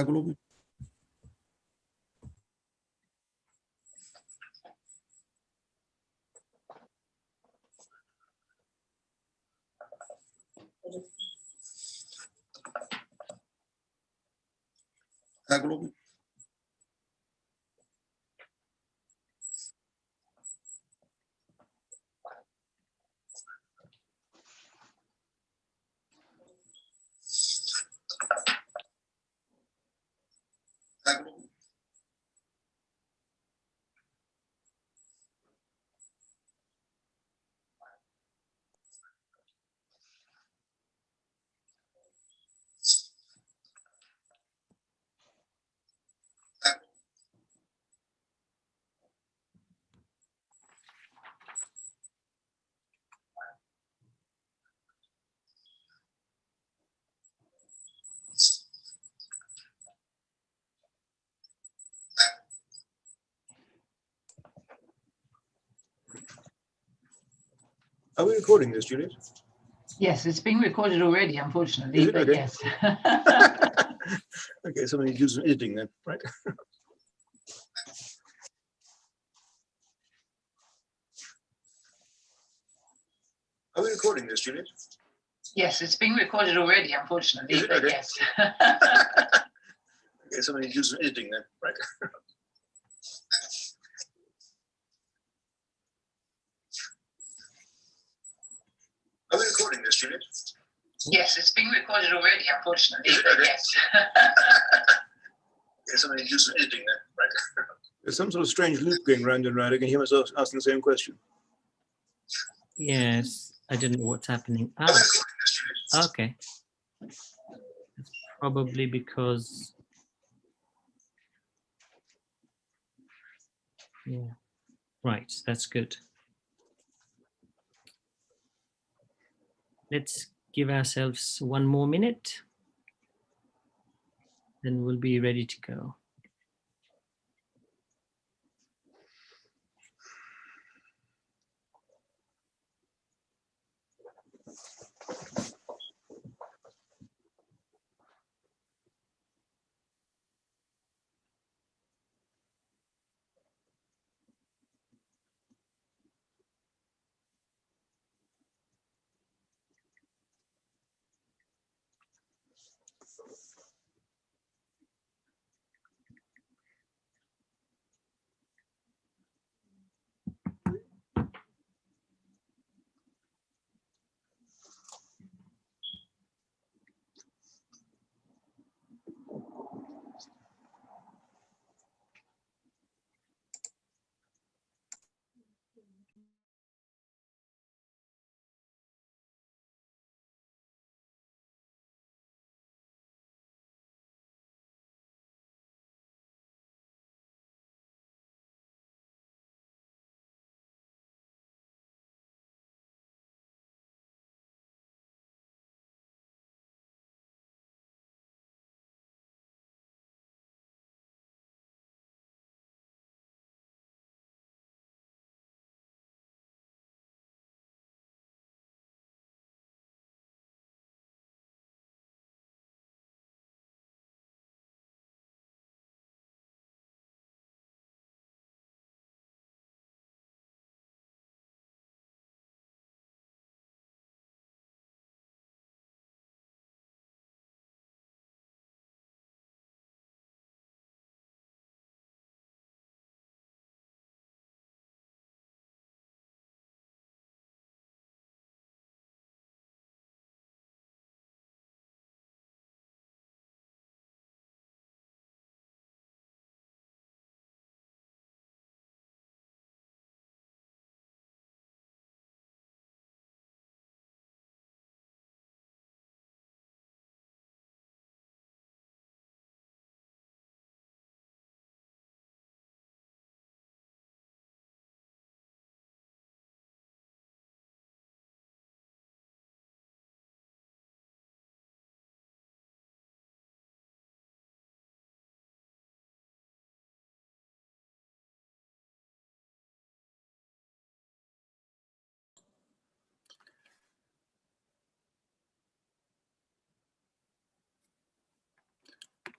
Aglobi. Aglobi. Are we recording this, Juliet? Yes, it's being recorded already, unfortunately, Is it? but Okay. yes. Okay, somebody do some editing then, right? Are we recording this, Juliet? Yes, it's being recorded already, unfortunately, Is it? but Okay. yes. Okay, somebody do some editing then, right? Are we recording this, Juliet? Yes, it's being recorded already, unfortunately, Is it? but Okay. yes. Okay, somebody do some editing then, right? There's some sort of strange loop going round and round. I can hear myself asking the same question. Yes, I don't know what's happening. Are we Ah, recording this, Juliet? okay. It's probably because, yeah, right, that's good. Let's give ourselves one more minute, then we'll be ready to go.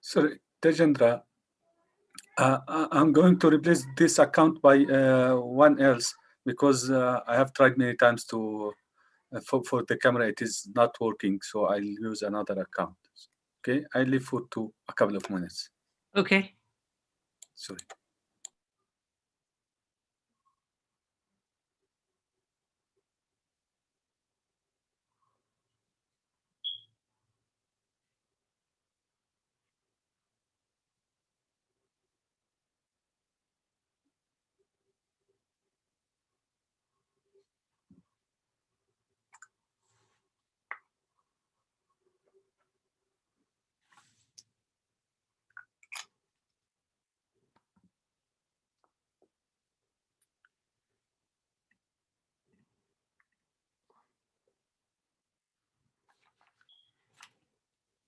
Sorry, Tejendra, I'm going to replace this account by one else because I have tried many times to for the camera. It is not working, so I'll use another account. Okay, I leave for a couple of minutes. Okay. Sorry.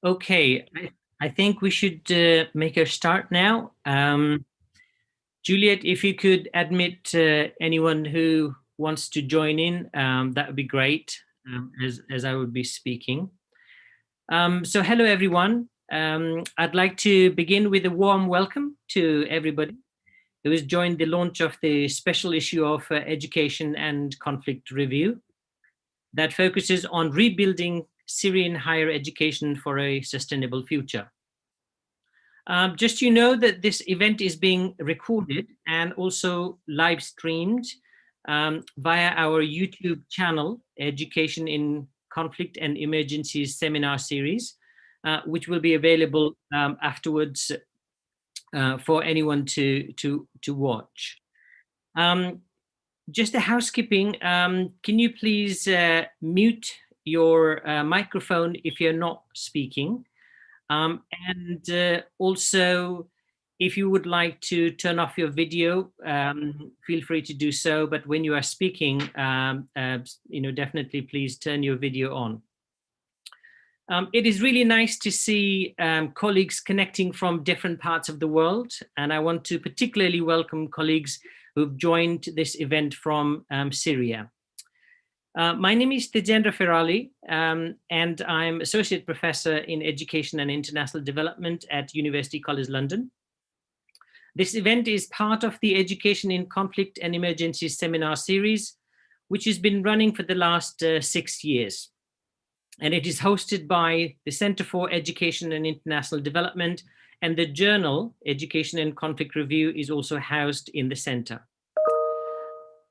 Okay, I think we should make a start now. Juliet, if you could admit anyone who wants to join in, that would be great, as I would be speaking. So hello, everyone. I'd like to begin with a warm welcome to everybody who has joined the launch of the special issue of Education and Conflict Review that focuses on rebuilding Syrian higher education for a sustainable future. Just so you know that this event is being recorded and also live streamed via our YouTube channel, Education in Conflict and Emergencies Seminar Series, which will be available afterwards for anyone to watch. Just a housekeeping, can you please mute your microphone if you're not speaking? And also, if you would like to turn off your video, feel free to do so. But when you are speaking, definitely please turn your video on. It is really nice to see colleagues connecting from different parts of the world. And I want to particularly welcome colleagues who've joined this event from Syria. My name is Tejendra Ferali, and I'm Associate Professor in Education and International Development at University College London. This event is part of the Education in Conflict and Emergencies Seminar Series, which has been running for the last 6 years. And it is hosted by the Center for Education and International Development, and the journal Education and Conflict Review is also housed in the center.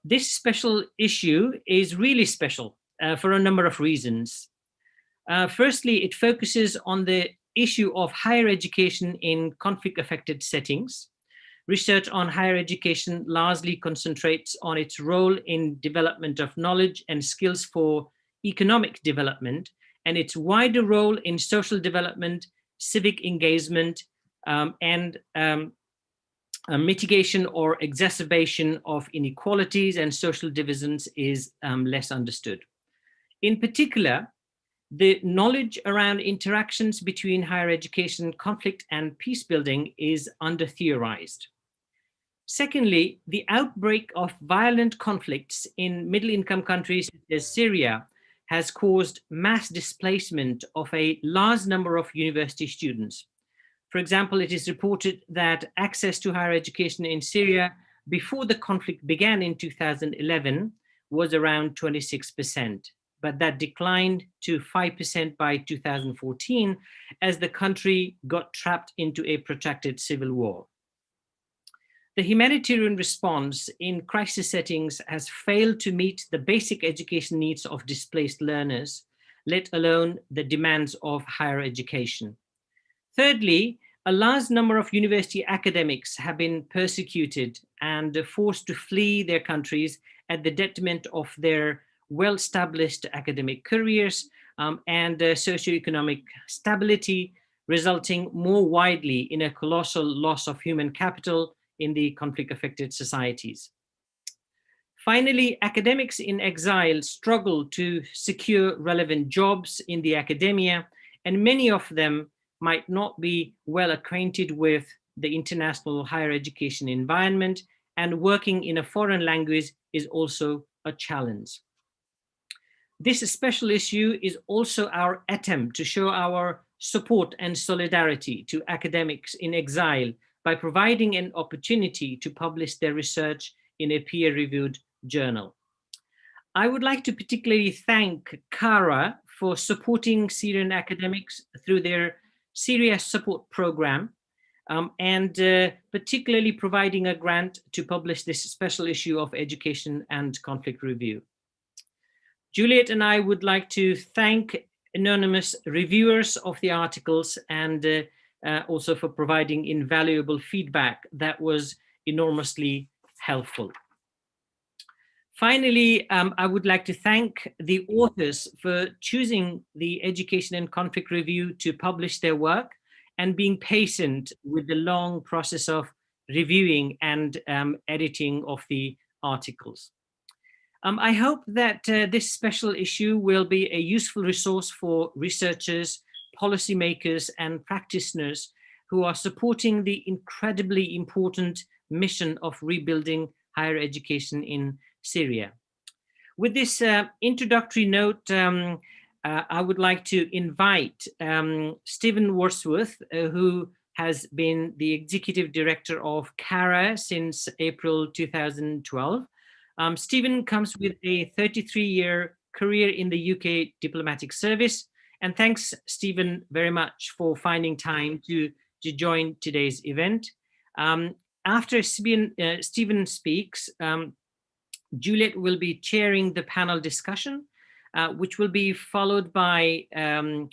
This special issue is really special for a number of reasons. Firstly, it focuses on the issue of higher education in conflict-affected settings. Research on higher education largely concentrates on its role in development of knowledge and skills for economic development, and its wider role in social development, civic engagement, and mitigation or exacerbation of inequalities and social divisions is less understood. In particular, the knowledge around interactions between higher education, conflict, and peace building is under-theorized. Secondly, the outbreak of violent conflicts in middle-income countries such as Syria has caused mass displacement of a large number of university students. For example, it is reported that access to higher education in Syria before the conflict began in 2011 was around 26%, but that declined to 5% by 2014 as the country got trapped into a protracted civil war. The humanitarian response in crisis settings has failed to meet the basic education needs of displaced learners, let alone the demands of higher education. Thirdly, a large number of university academics have been persecuted and forced to flee their countries at the detriment of their well-established academic careers and socioeconomic stability, resulting more widely in a colossal loss of human capital in the conflict-affected societies. Finally, academics in exile struggle to secure relevant jobs in the academia, and many of them might not be well acquainted with the international higher education environment, and working in a foreign language is also a challenge. This special issue is also our attempt to show our support and solidarity to academics in exile by providing an opportunity to publish their research in a peer-reviewed journal. I would like to particularly thank CARA for supporting Syrian academics through their Syria support program, and particularly providing a grant to publish this special issue of Education and Conflict Review. Juliet and I would like to thank anonymous reviewers of the articles and also for providing invaluable feedback that was enormously helpful. Finally, I would like to thank the authors for choosing the Education and Conflict Review to publish their work and being patient with the long process of reviewing and editing of the articles. I hope that this special issue will be a useful resource for researchers, policymakers, and practitioners who are supporting the incredibly important mission of rebuilding higher education in Syria. With this introductory note, I would like to invite Stephen Wordsworth, who has been the Executive Director of CARA since April 2012. Stephen comes with a 33-year career in the UK diplomatic service. And thanks, Stephen, very much for finding time to join today's event. After Stephen speaks, Juliet will be chairing the panel discussion, which will be followed by a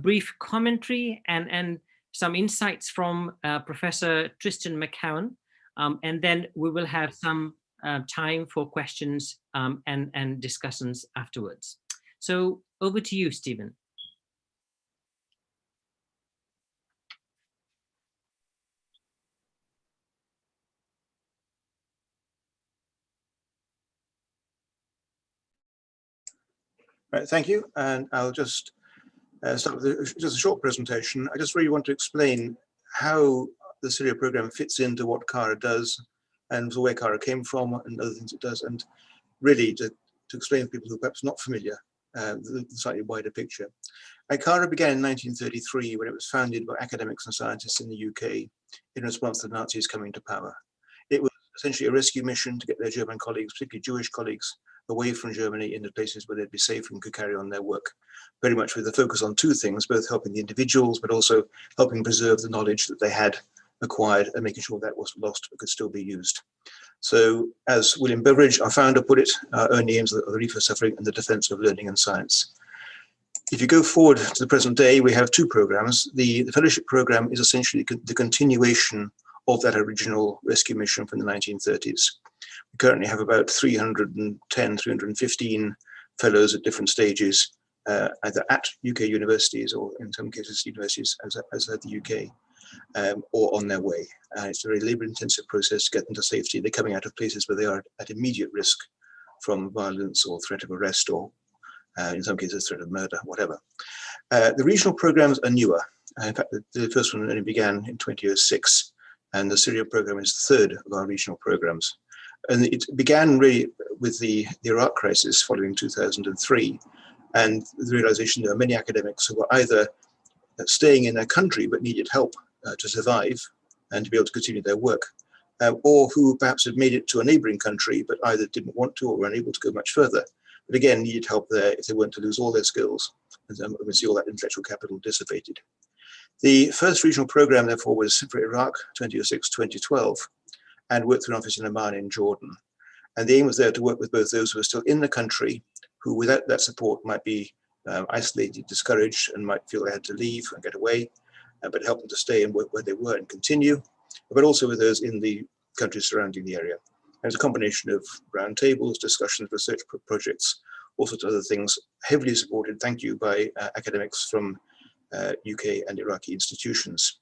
brief commentary and some insights from Professor Tristan McCowan. And then we will have some time for questions and discussions afterwards. So over to you, Stephen. Right, thank you. And I'll just start with just a short presentation. I just really want to explain how the Syria program fits into what CARA does and where CARA came from and other things it does, and really to explain to people who are perhaps not familiar the slightly wider picture. CARA began in 1933 when it was founded by academics and scientists in the UK in response to the Nazis coming to power. It was essentially a rescue mission to get their German colleagues, particularly Jewish colleagues, away from Germany into places where they'd be safe and could carry on their work, very much with a focus on two things, both helping the individuals, but also helping preserve the knowledge that they had acquired and making sure that wasn't lost but could still be used. So as William Beveridge, our founder, put it, our only aims are the relief of suffering and the defense of learning and science. If you go forward to the present day, we have two programs. The fellowship program is essentially the continuation of that original rescue mission from the 1930s. We currently have about 310, 315 fellows at different stages, either at UK universities or in some cases universities outside the UK, or on their way. It's a very labor-intensive process to get them to safety. They're coming out of places where they are at immediate risk from violence or threat of arrest or in some cases threat of murder, whatever. The regional programs are newer. In fact, the first one only began in 2006, and the Syria program is the third of our regional programs. And it began really with the Iraq crisis following 2003, and the realization there are many academics who were either staying in their country but needed help to survive and to be able to continue their work, or who perhaps had made it to a neighboring country but either didn't want to or were unable to go much further, but again needed help there if they weren't to lose all their skills and we see all that intellectual capital dissipated. The first regional program, therefore, was for Iraq, 2006-2012, and worked through an office in Amman in Jordan. And the aim was there to work with both those who are still in the country, who without that support might be isolated, discouraged, and might feel they had to leave and get away, but help them to stay and work where they were and continue, but also with those in the countries surrounding the area. There's a combination of roundtables, discussions, research projects, all sorts of other things, heavily supported, thank you, by academics from UK and Iraqi institutions,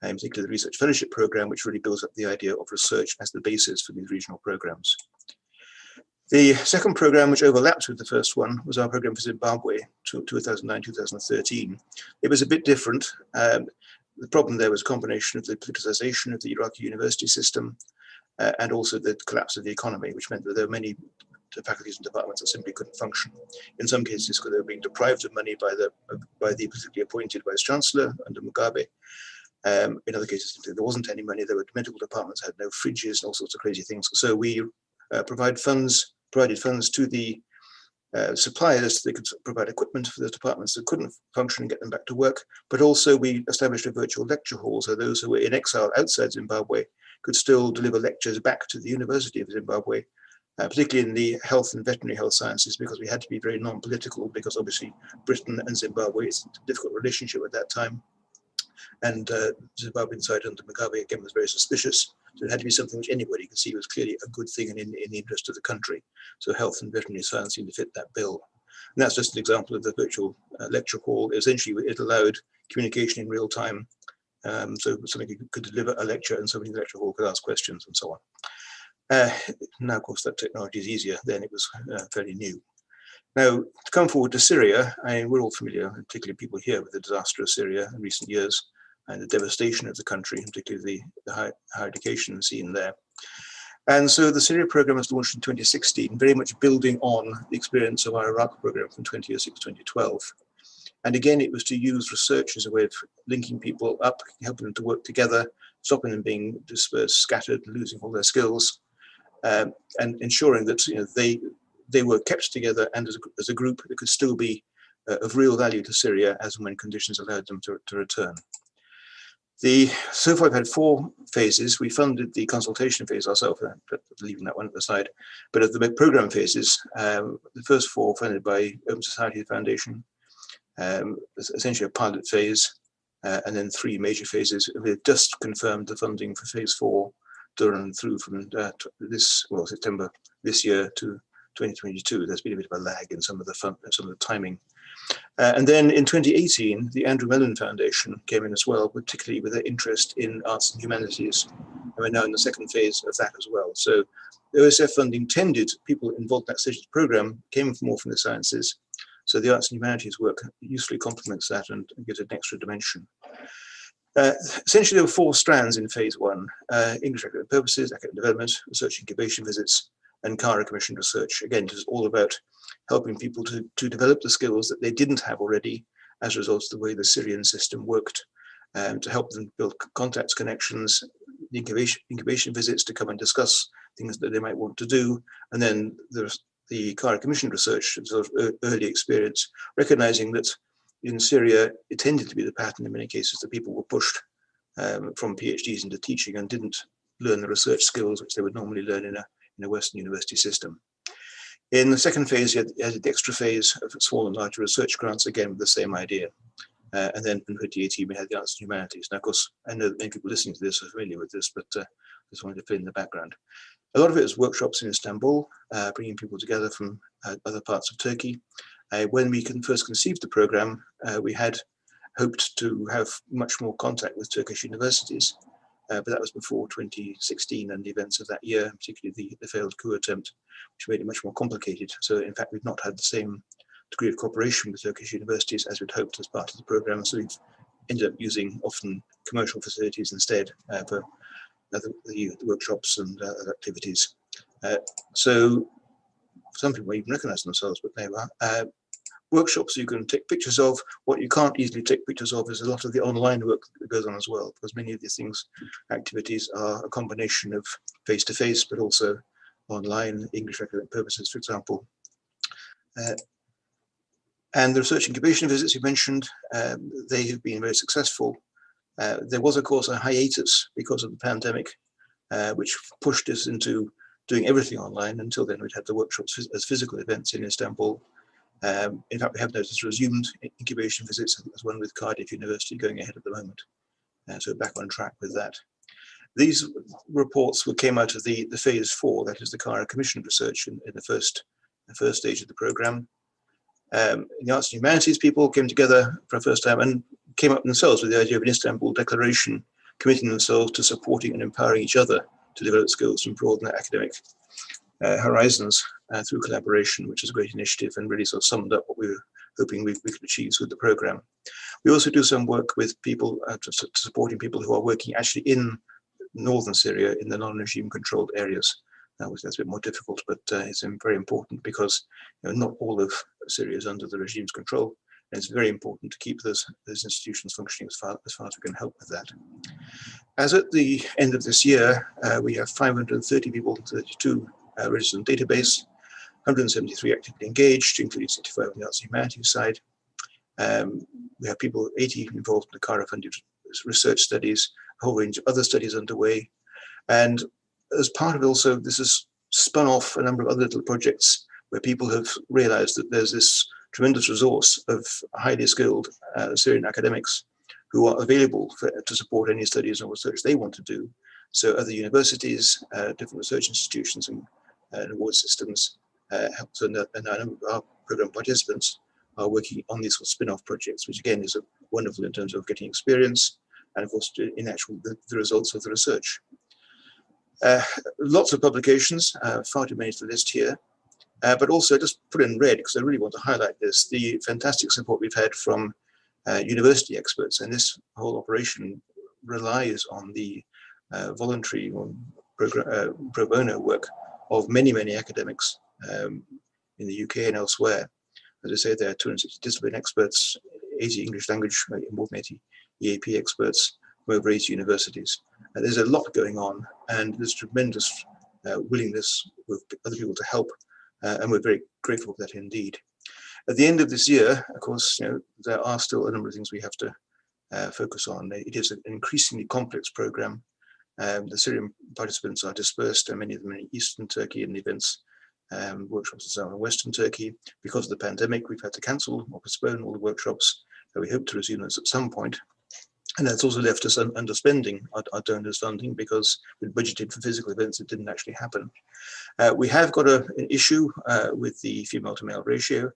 in particular the Research Fellowship Program, which really builds up the idea of research as the basis for these regional programs. The second program, which overlaps with the first one, was our program for Zimbabwe, 2009-2013. It was a bit different. The problem there was a combination of the politicization of the Iraqi university system and also the collapse of the economy, which meant that there were many faculties and departments that simply couldn't function. In some cases, because they were being deprived of money by the politically appointed Vice Chancellor under Mugabe. In other cases, there wasn't any money. There were medical departments had no fridges and all sorts of crazy things. So we provided funds to the suppliers so they could provide equipment for those departments that couldn't function and get them back to work. But also we established a virtual lecture hall, so those who were in exile outside Zimbabwe could still deliver lectures back to the University of Zimbabwe, particularly in the health and veterinary health sciences, because we had to be very non-political, because obviously Britain and Zimbabwe, it's a difficult relationship at that time. And Zimbabwean side under Mugabe again was very suspicious. So it had to be something which anybody could see was clearly a good thing and in the interest of the country. So health and veterinary science seemed to fit that bill. And that's just an example of the virtual lecture hall. Essentially, it allowed communication in real time. So somebody could deliver a lecture and somebody in the lecture hall could ask questions and so on. Now, of course, that technology is easier. Then it was fairly new. Now, to come forward to Syria, we're all familiar, particularly people here, with the disaster of Syria in recent years and the devastation of the country, particularly the higher education scene there. And so the Syria program was launched in 2016, very much building on the experience of our Iraq program from 2006-2012. And again, it was to use research as a way of linking people up, helping them to work together, stopping them being dispersed, scattered, losing all their skills, and ensuring that they were kept together and as a group that could still be of real value to Syria as and when conditions allowed them to return. So far, I've had 4 phases. We funded the consultation phase ourselves, leaving that one at the side. But of the program phases, the first 4 funded by Open Society Foundation, essentially a pilot phase, and then 3 major phases. We've just confirmed the funding for phase 4 to run through from September this year to 2022. There's been a bit of a lag in some of the timing. And then in 2018, the Andrew Mellon Foundation came in as well, particularly with their interest in arts and humanities. And we're now in the second phase of that as well. So the OSF funding tended, people involved in that stage of the program came more from the sciences. So the arts and humanities work usefully complements that and gives it an extra dimension. Essentially, there were 4 strands in phase 1, English academic purposes, academic development, research incubation visits, and CARA commissioned research. Again, it was all about helping people to develop the skills that they didn't have already as a result of the way the Syrian system worked, to help them build contacts, connections, the incubation visits to come and discuss things that they might want to do, and then the CARA commissioned research, sort of early experience, recognizing that in Syria, it tended to be the pattern in many cases that people were pushed from PhDs into teaching and didn't learn the research skills which they would normally learn in a Western university system. In the second phase, you had the extra phase of small and larger research grants, again with the same idea. And then in 2018, we had the Arts and Humanities. Now, of course, I know that many people listening to this are familiar with this, but just wanted to fill in the background. A lot of it was workshops in Istanbul, bringing people together from other parts of Turkey. When we first conceived the program, we had hoped to have much more contact with Turkish universities, but that was before 2016 and the events of that year, particularly the failed coup attempt, which made it much more complicated. So in fact, we've not had the same degree of cooperation with Turkish universities as we'd hoped as part of the program. So we've ended up using often commercial facilities instead for the workshops and other activities. So some people may even recognize themselves, but they were workshops you can take pictures of. What you can't easily take pictures of is a lot of the online work that goes on as well, because many of these activities are a combination of face-to-face, but also online, English academic purposes, for example. And the research incubation visits you mentioned, they have been very successful. There was, of course, a hiatus because of the pandemic, which pushed us into doing everything online. Until then, we'd had the workshops as physical events in Istanbul. In fact, we have noticed resumed incubation visits, as one with Cardiff University going ahead at the moment. So back on track with that. These reports came out of the phase 4, that is the CARA commissioned research in the first stage of the program. The Arts and Humanities people came together for the first time and came up themselves with the idea of an Istanbul Declaration, committing themselves to supporting and empowering each other to develop skills and broaden their academic horizons through collaboration, which is a great initiative and really sort of summed up what we were hoping we could achieve with the program. We also do some work with people, supporting people who are working actually in northern Syria, in the non-regime controlled areas. That's a bit more difficult, but it's very important because not all of Syria is under the regime's control. And it's very important to keep those institutions functioning as far as we can help with that. As at the end of this year, we have 530 people, 32 registered in the database, 173 actively engaged, including 65 on the Arts Humanities side. We have people, 80 involved in the CARA-funded research studies, a whole range of other studies underway. And as part of it also, this has spun off a number of other little projects where people have realized that there's this tremendous resource of highly skilled Syrian academics who are available to support any studies or research they want to do. So other universities, different research institutions and award systems, and a number of our program participants are working on these sort of spin-off projects, which again is wonderful in terms of getting experience and of course in actual the results of the research. Lots of publications, far too many to list here, but also just put in red because I really want to highlight this, the fantastic support we've had from university experts, and this whole operation relies on the voluntary pro bono work of many, many academics in the UK and elsewhere. As I say, there are 260 discipline experts, 80 English language, more than 80 EAP experts from over 80 universities. And there's a lot going on, and there's tremendous willingness with other people to help, and we're very grateful for that indeed. At the end of this year, of course, there are still a number of things we have to focus on. It is an increasingly complex program. The Syrian participants are dispersed, and many of them in eastern Turkey, and events, workshops and so on in western Turkey. Because of the pandemic, we've had to cancel or postpone all the workshops. We hope to resume those at some point. And that's also left us underspending our donors' funding because we budgeted for physical events that didn't actually happen. We have got an issue with the female to male ratio,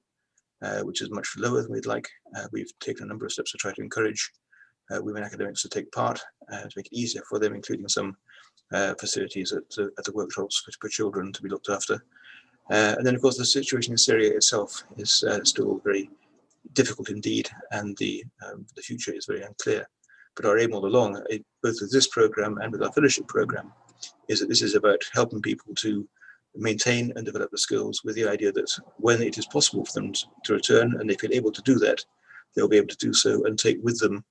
which is much lower than we'd like. We've taken a number of steps to try to encourage women academics to take part, to make it easier for them, including some facilities at the workshops for children to be looked after. And then, of course, the situation in Syria itself is still very difficult indeed, and the future is very unclear. But our aim all along, both with this program and with our fellowship program, is that this is about helping people to maintain and develop the skills with the idea that when it is possible for them to return and they feel able to do that, they'll be able to do so and take with them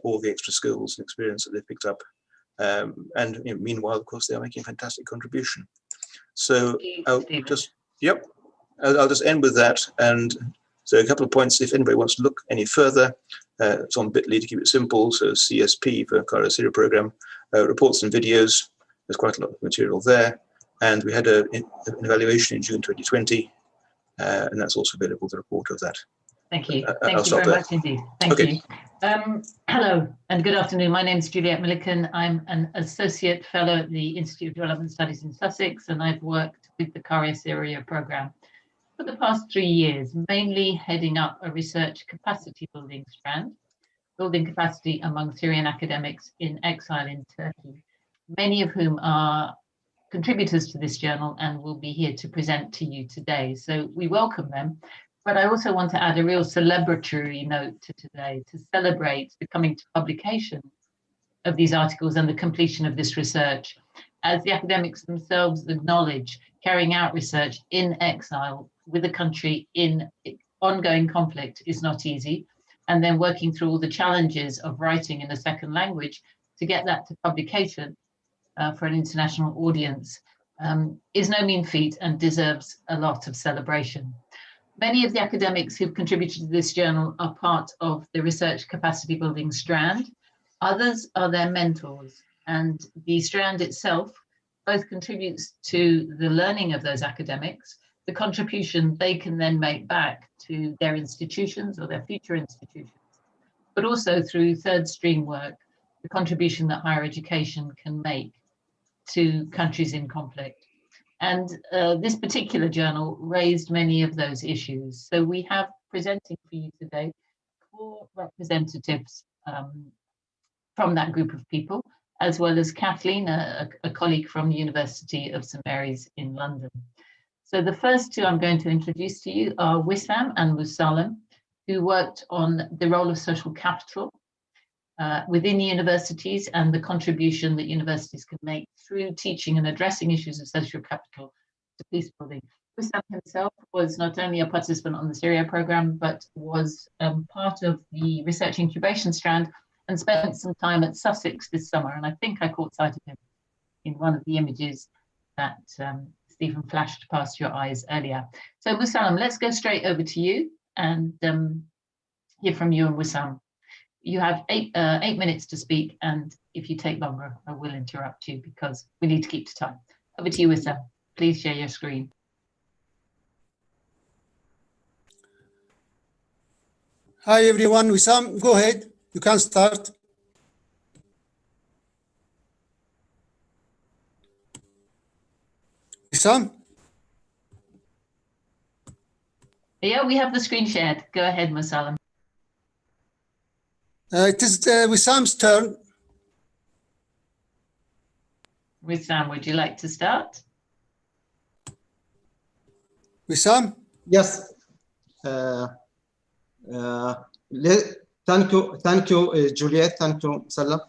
all the extra skills and experience that they've picked up. And meanwhile, of course, they are making a fantastic contribution. So I'll just end with that. And so a couple of points, if anybody wants to look any further, it's on bit.ly to keep it simple. So CSP for CARA Syria program, reports and videos. There's quite a lot of material there. And we had an evaluation in June 2020, and that's also available, the report of that. Thank you. Thank you very much indeed. Thank you. Hello and good afternoon. My name is Juliette Milliken. I'm an Associate Fellow at the Institute of Development Studies in Sussex, and I've worked with the CARA Syria program for the past 3 years, mainly heading up a research capacity building strand, building capacity among Syrian academics in exile in Turkey, many of whom are contributors to this journal and will be here to present to you today. So we welcome them. But I also want to add a real celebratory note to today to celebrate the coming to publication of these articles and the completion of this research. As the academics themselves acknowledge, carrying out research in exile with a country in ongoing conflict is not easy. And then working through all the challenges of writing in a second language to get that to publication for an international audience is no mean feat and deserves a lot of celebration. Many of the academics who've contributed to this journal are part of the research capacity building strand. Others are their mentors, and the strand itself both contributes to the learning of those academics, the contribution they can then make back to their institutions or their future institutions, but also through third stream work, the contribution that higher education can make to countries in conflict. And this particular journal raised many of those issues. So we have presenting for you today 4 representatives from that group of people, as well as Kathleen, a colleague from the University of St Mary's in London. So the first 2 I'm going to introduce to you are Wissam and Mussalam, who worked on the role of social capital within universities and the contribution that universities can make through teaching and addressing issues of social capital to peace building. Wissam himself was not only a participant on the Syria program, but was part of the research incubation strand and spent some time at Sussex this summer. And I think I caught sight of him in one of the images that Stephen flashed past your eyes earlier. So Mussalam, let's go straight over to you and hear from you and Wissam. You have eight minutes to speak, and if you take longer, I will interrupt you because we need to keep to time. Over to you, Wissam. Please share your screen. Hi everyone, Wissam, go ahead. You can start. Wissam? Yeah, we have the screen shared. Go ahead, Mussalam. It is Wissam's turn. Wissam, would you like to start? Wissam? Yes. Thank you, Juliet. Thank you, Mussalam.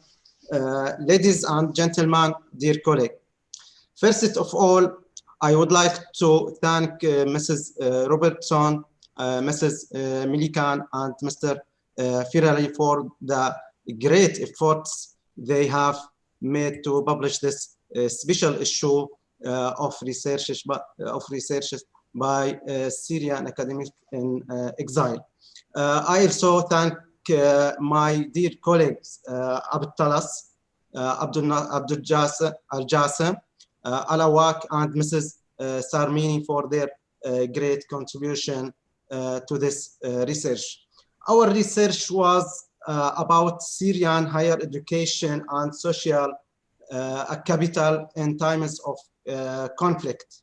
Ladies and gentlemen, dear colleague. First of all, I would like to thank Mrs. Robertson, Mrs. Millikan, and Mr. Firari for the great efforts they have made to publish this special issue of research by Syrian academics in exile. I also thank my dear colleagues Abtalas, Abdul Jassim, Alawak, and Mrs. Sarmini for their great contribution to this research. Our research was about Syrian higher education and social capital in times of conflict.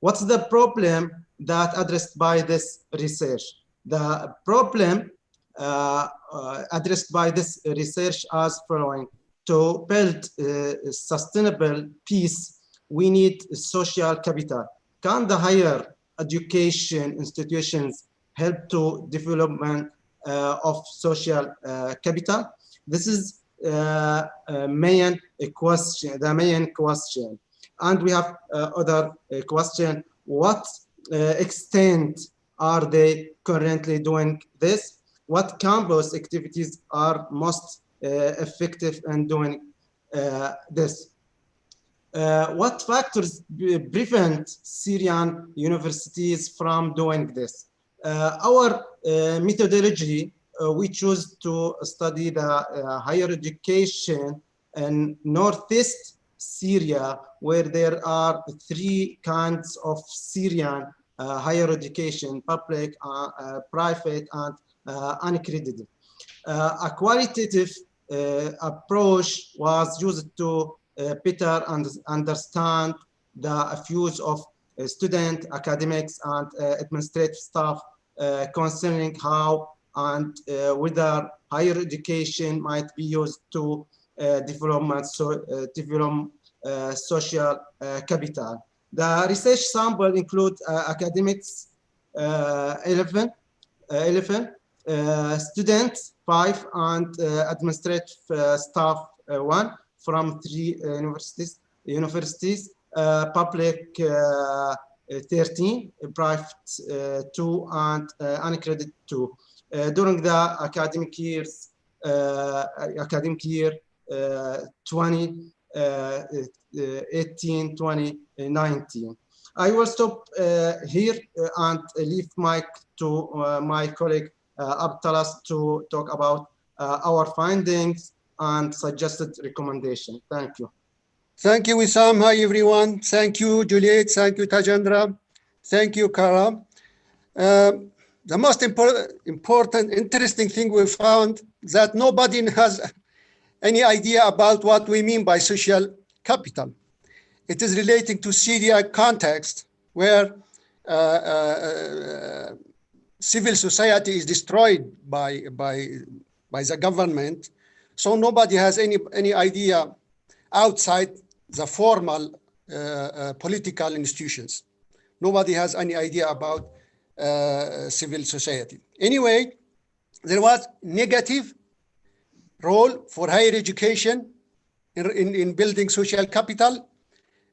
What's the problem that addressed by this research? The problem addressed by this research as following: to build sustainable peace, we need social capital. Can the higher education institutions help to development of social capital? This is the main question. And we have other question: what extent are they currently doing this? What campus activities are most effective in doing this? What factors prevent Syrian universities from doing this? Our methodology, we choose to study the higher education in northeast Syria, where there are three kinds of Syrian higher education: public, private, and unaccredited. A qualitative approach was used to better understand the views of student, academics, and administrative staff concerning how and whether higher education might be used to develop social capital. The research sample includes academics 11, students 5, and administrative staff 1 from 3 universities, public 13, private 2, and unaccredited 2. During the academic year 2018-2019. I will stop here and leave mic to my colleague Abtalas to talk about our findings and suggested recommendation. Thank you. Thank you, Wissam. Hi, everyone. Thank you, Juliet. Thank you, Tajendra. Thank you, Kara. The most important, interesting thing we found that nobody has any idea about what we mean by social capital. It is relating to Syria context where civil society is destroyed by the government. So nobody has any idea outside the formal political institutions. Nobody has any idea about civil society. Anyway, there was negative role for higher education in building social capital.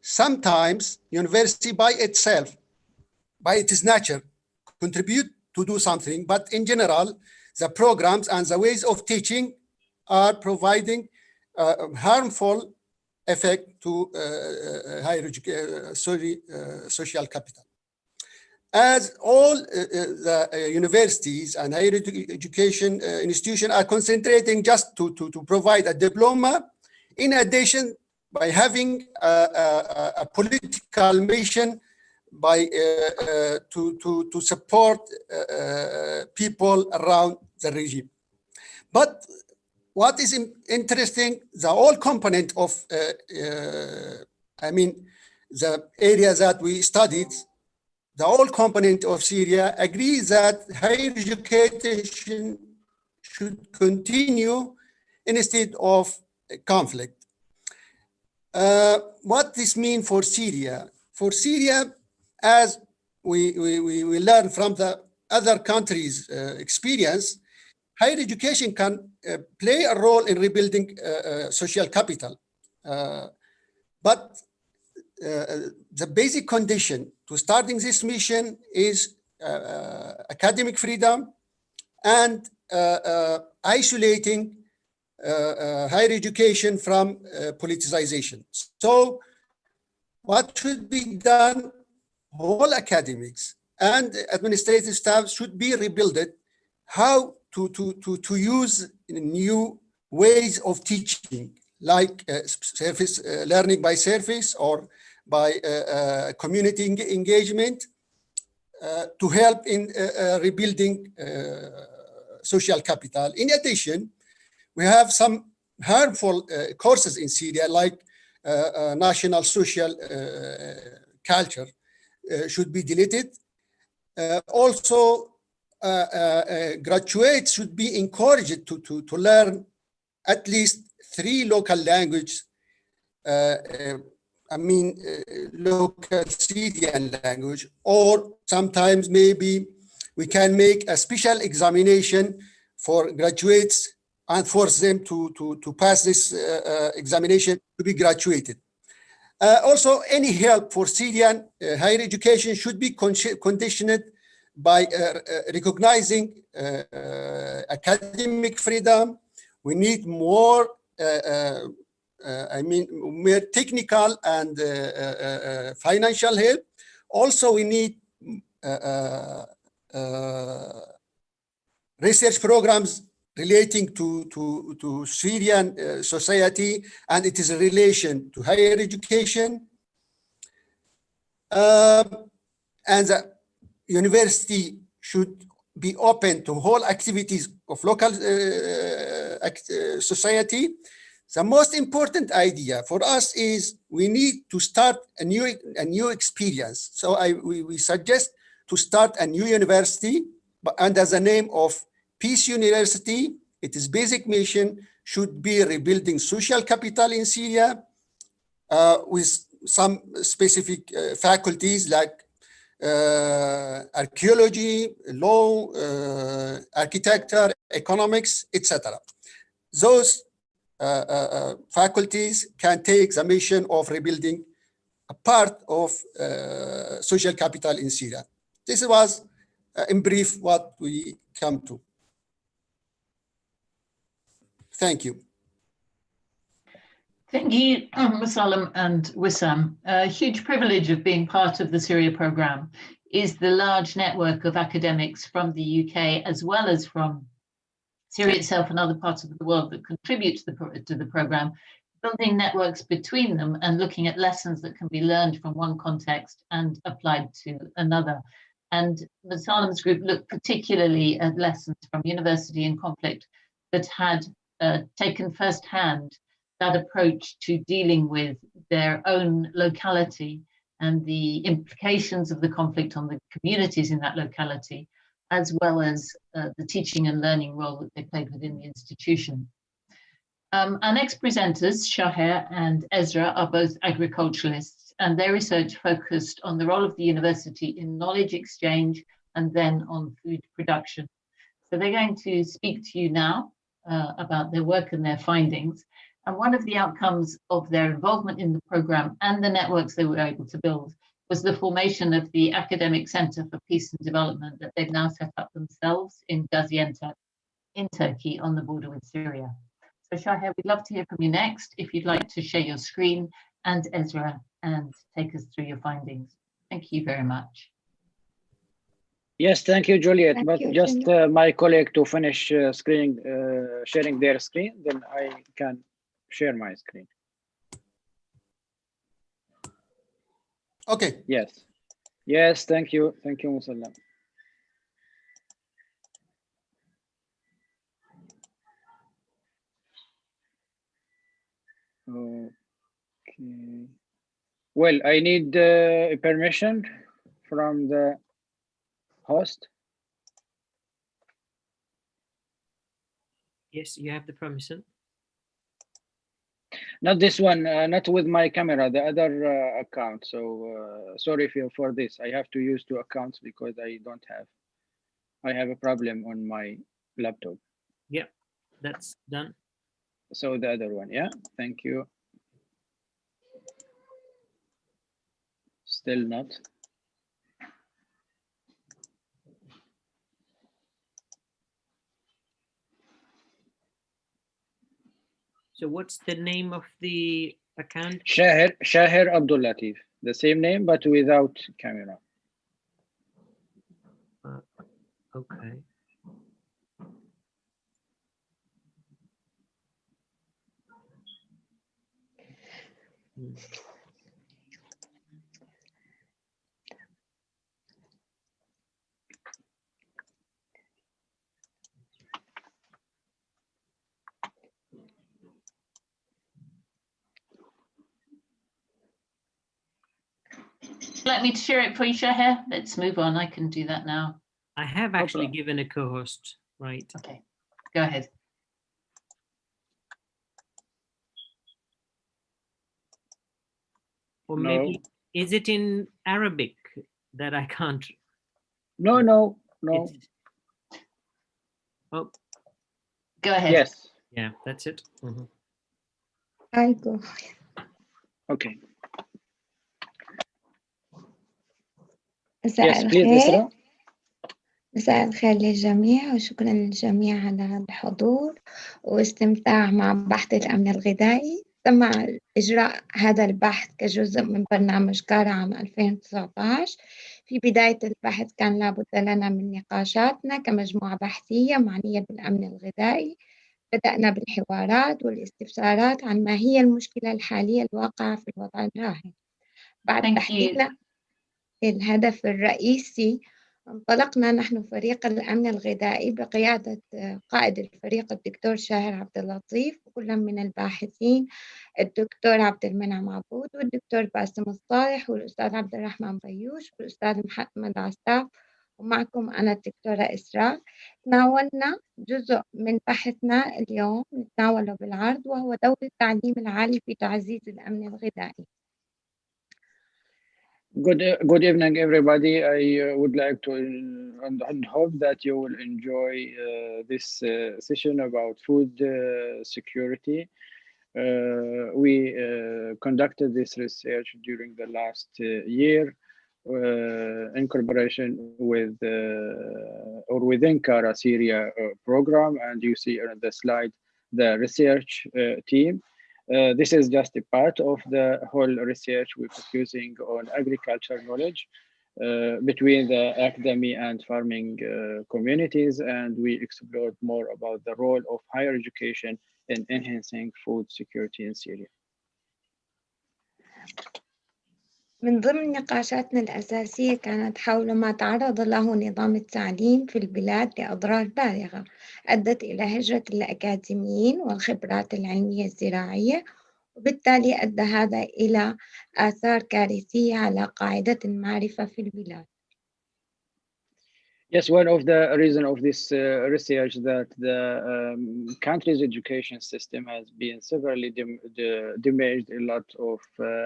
Sometimes university by itself, by its nature, contribute to do something, but in general, the programs and the ways of teaching are providing harmful effect to higher education, social capital. As all the universities and higher education institutions are concentrating just to provide a diploma, in addition, by having a political mission by to support people around the regime. But what is interesting, the whole component of, I mean, the area that we studied, the whole component of Syria agrees that higher education should continue instead of conflict. What this means for Syria? For Syria, as we learn from the other countries' experience, higher education can play a role in rebuilding social capital. But the basic condition to starting this mission is academic freedom and isolating higher education from politicization. So what should be done? All academics and administrative staff should be rebuilt. How to use new ways of teaching, like surface learning by surface or by community engagement to help in rebuilding social capital. In addition, we have some harmful courses in Syria, like national social culture should be deleted. Also, graduates should be encouraged to learn at least 3 local languages. I mean, local Syrian language, or sometimes maybe we can make a special examination for graduates and force them to pass this examination to be graduated. Also, any help for Syrian higher education should be conditioned by recognizing academic freedom. We need more, more technical and financial help. Also, we need research programs relating to Syrian society and its relation to higher education. And the university should be open to whole activities of local society. The most important idea for us is we need to start a new experience. So we suggest to start a new university under the name of Peace University. Its basic mission should be rebuilding social capital in Syria with some specific faculties like archaeology, law, architecture, economics, etc. Those faculties can take the mission of rebuilding a part of social capital in Syria. This was, in brief, what we come to. Thank you. Thank you, Mussalam and Wissam. A huge privilege of being part of the Syria program is the large network of academics from the UK, as well as from Syria itself and other parts of the world that contribute to the program, building networks between them and looking at lessons that can be learned from one context and applied to another. And Mussalam's group looked particularly at lessons from university in conflict that had taken firsthand that approach to dealing with their own locality and the implications of the conflict on the communities in that locality, as well as the teaching and learning role that they played within the institution. Our next presenters, Shaher and Ezra, are both agriculturalists, and their research focused on the role of the university in knowledge exchange and then on food production. So they're going to speak to you now. about their work and their findings. And one of the outcomes of their involvement in the program and the networks they were able to build was the formation of the Academic Center for Peace and Development that they've now set up themselves in Gaziantep in Turkey on the border with Syria. So Shaher, we'd love to hear from you next, if you'd like to share your screen, and Ezra, and take us through your findings. Thank you very much. Yes, thank you, Juliet. Thank but you, just my colleague to finish sharing their screen, then I can share my screen. Okay. Yes. Yes, thank you. Thank you, Mussalam. Okay. Well, I need permission from the host. Yes, you have the permission. Not this one, not with my camera, the other account. So sorry for this. I have to use 2 accounts because I have a problem on my laptop. Yeah, that's done. So the other one, yeah, thank you. Still not. So what's the name of the account? Shaher Abdul Latif, the same name but without camera. Okay. Let me share it for you, Shaher. Let's move on. I can do that now. I have actually given a co-host, right? Okay, go ahead. Or maybe, is it in Arabic that I can't? No. Oh, go ahead. Yes. Yeah, that's it. I go. Okay. مساء Yes, please, الخير. Isra. مساء الخير للجميع وشكرا للجميع على الحضور واستمتاع مع بحث الأمن الغذائي. تم إجراء هذا البحث كجزء من برنامج كارا عام 2019. في بداية البحث كان لابد لنا من نقاشاتنا كمجموعة بحثية معنية بالأمن الغذائي. بدأنا بالحوارات والاستفسارات عن ما هي المشكلة الحالية الواقعة في الوضع الراهن. بعد تحديدنا الهدف الرئيسي انطلقنا نحن فريق الأمن الغذائي بقيادة قائد الفريق الدكتور شاهر عبد اللطيف وكل من الباحثين الدكتور عبد المنعم عبود والدكتور باسم الصالح والأستاذ عبد الرحمن بيوش والأستاذ محمد عساف ومعكم أنا الدكتورة إسراء. تناولنا جزء من بحثنا اليوم نتناوله بالعرض وهو دور التعليم العالي في تعزيز الأمن الغذائي. Good evening, everybody. I would like to and hope that you will enjoy this session about food security. We conducted this research during the last year in collaboration with or within CARA Syria program, and you see on the slide the research team. This is just a part of the whole research we're focusing on agriculture knowledge between the academy and farming communities, and we explored more about the role of higher education in enhancing food security in Syria. من ضمن نقاشاتنا الأساسية كانت حول ما تعرض له نظام التعليم في البلاد لأضرار بالغة أدت إلى هجرة الأكاديميين والخبرات العلمية الزراعية، وبالتالي أدى هذا إلى آثار كارثية على قاعدة المعرفة في البلاد. Yes, one of the reasons of this research that the country's education system has been severely damaged. A lot of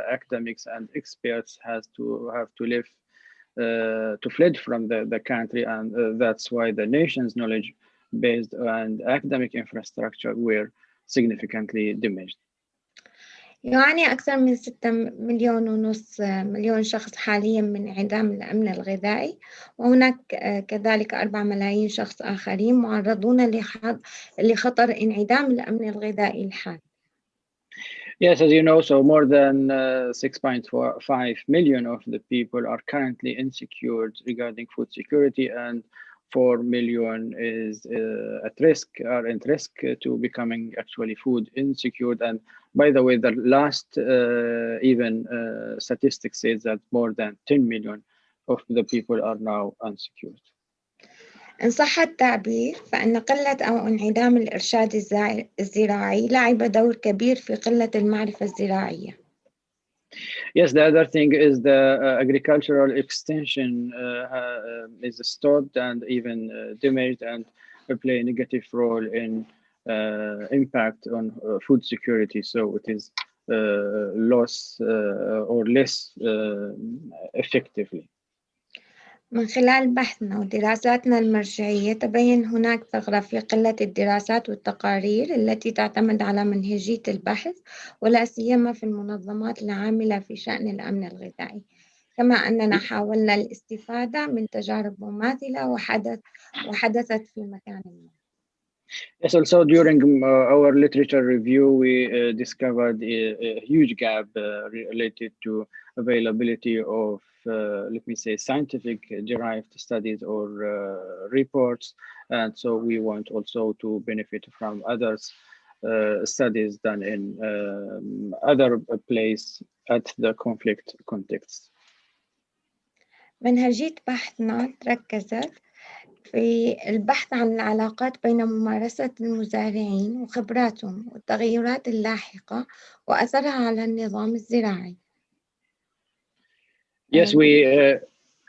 academics and experts have to fled from the country, and that's why the nation's knowledge based and academic infrastructure were significantly diminished. يعاني أكثر من 6.5 مليون شخص حاليا من انعدام الأمن الغذائي، وهناك كذلك 4 ملايين شخص آخرين معرضون لخطر انعدام الأمن الغذائي الحاد. Yes, as you know, so more than 6.5 million of the people are currently insecure regarding food security, and 4 million is at risk to becoming actually food insecure. And by the way, the last statistics says that more than 10 million of the people are now unsecured. إن صح التعبير فإن قلة أو انعدام الإرشاد الزراعي لعب دور كبير في قلة المعرفة الزراعية. Yes, the other thing is the agricultural extension is stopped and even diminished and play a negative role in impact on food security. So it is loss or less effectively. من خلال بحثنا ودراساتنا المرجعية تبين هناك ثغرة في قلة الدراسات والتقارير التي تعتمد على منهجية البحث، ولا سيما في المنظمات العاملة في شأن الأمن الغذائي، كما أننا حاولنا الاستفادة من تجارب مماثلة وحدثت في مكان ما. Yes, also during our literature review, we discovered a huge gap related to availability of, let me say, scientific derived studies or reports. And so we want also to benefit from others studies done in other place at the conflict context. منهجية بحثنا تركزت في البحث عن العلاقات بين ممارسة المزارعين وخبراتهم والتغيرات اللاحقة وأثرها على النظام الزراعي. Yes, we.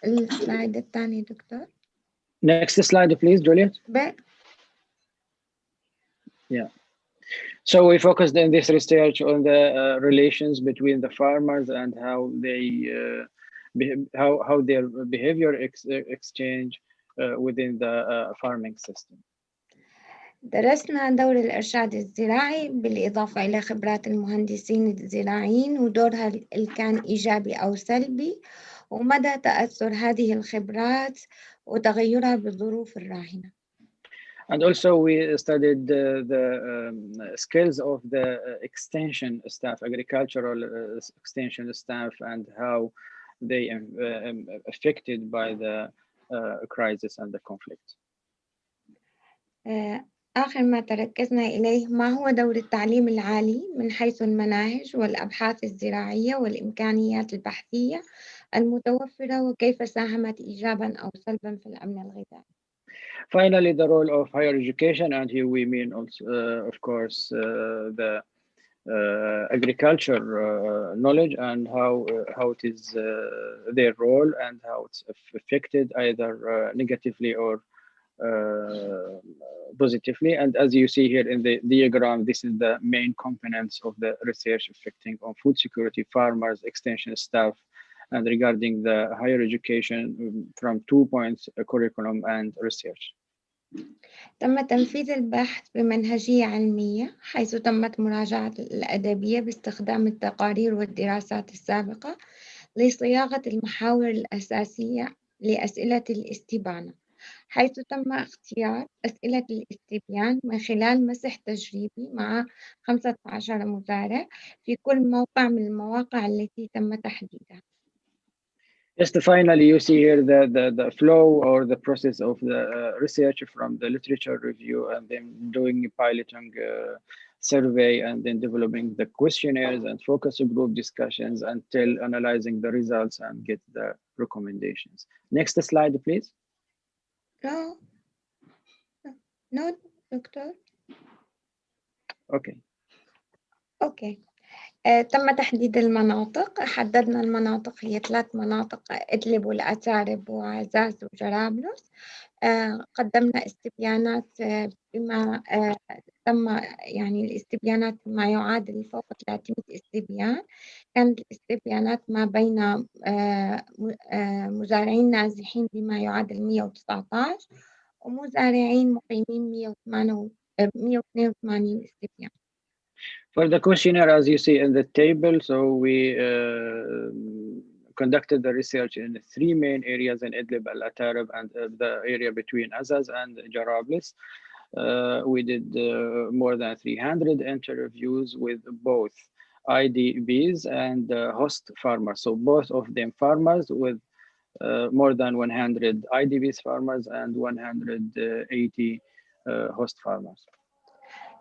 السلايد الثاني دكتور. Next slide, please, Juliet. Yeah. So we focused in this research on the relations between the farmers and how they how their behavior exchange within the farming system. درسنا دور الإرشاد الزراعي بالإضافة إلى خبرات المهندسين الزراعيين ودورها اللي كان إيجابي أو سلبي، ومدى تأثر هذه الخبرات وتغيرها بالظروف الراهنة. And also we studied the skills of the extension staff, agricultural extension staff, and how they affected by the crisis and the conflict. آخر ما تركزنا إليه ما هو دور التعليم العالي من حيث المناهج والأبحاث الزراعية والإمكانيات البحثية المتوفرة وكيف ساهمت إيجاباً أو سلباً في الأمن الغذائي. Finally, the role of higher education, and here we mean also, of course, the agriculture knowledge and how it is their role and how it's affected either negatively or positively. And as you see here in the diagram, this is the main components of the research affecting on food security, farmers, extension staff, and regarding the higher education from 2 points, curriculum and research. تم تنفيذ البحث بمنهجية علمية حيث تمت مراجعة الأدبية باستخدام التقارير والدراسات السابقة لصياغة المحاور الأساسية لأسئلة الاستبانة، حيث تم اختيار أسئلة الاستبيان من خلال مسح تجريبي مع 15 مزارع في كل موقع من المواقع التي تم تحديدها. Just finally, you see here the flow or the process of the research from the literature review and then doing piloting survey and then developing the questionnaires and focus group discussions until analyzing the results and get the recommendations. Next slide, please. No, doctor. Okay. تم تحديد المناطق، حددنا المناطق هي 3 مناطق: إدلب والأتارب وعزاز وجرابلس. قدمنا استبيانات بما تم يعني الاستبيانات ما يعادل فوق 300 استبيان. كانت الاستبيانات ما بين مزارعين نازحين بما يعادل 119 ومزارعين مقيمين 182 استبيان. For the questionnaire, as you see in the table, so we conducted the research in 3 main areas in Idlib, Al-Atarab, and the area between Azaz and Jarablis. We did more than 300 interviews with both IDBs and host farmers. So both of them farmers with more than 100 IDBs farmers and 180 host farmers.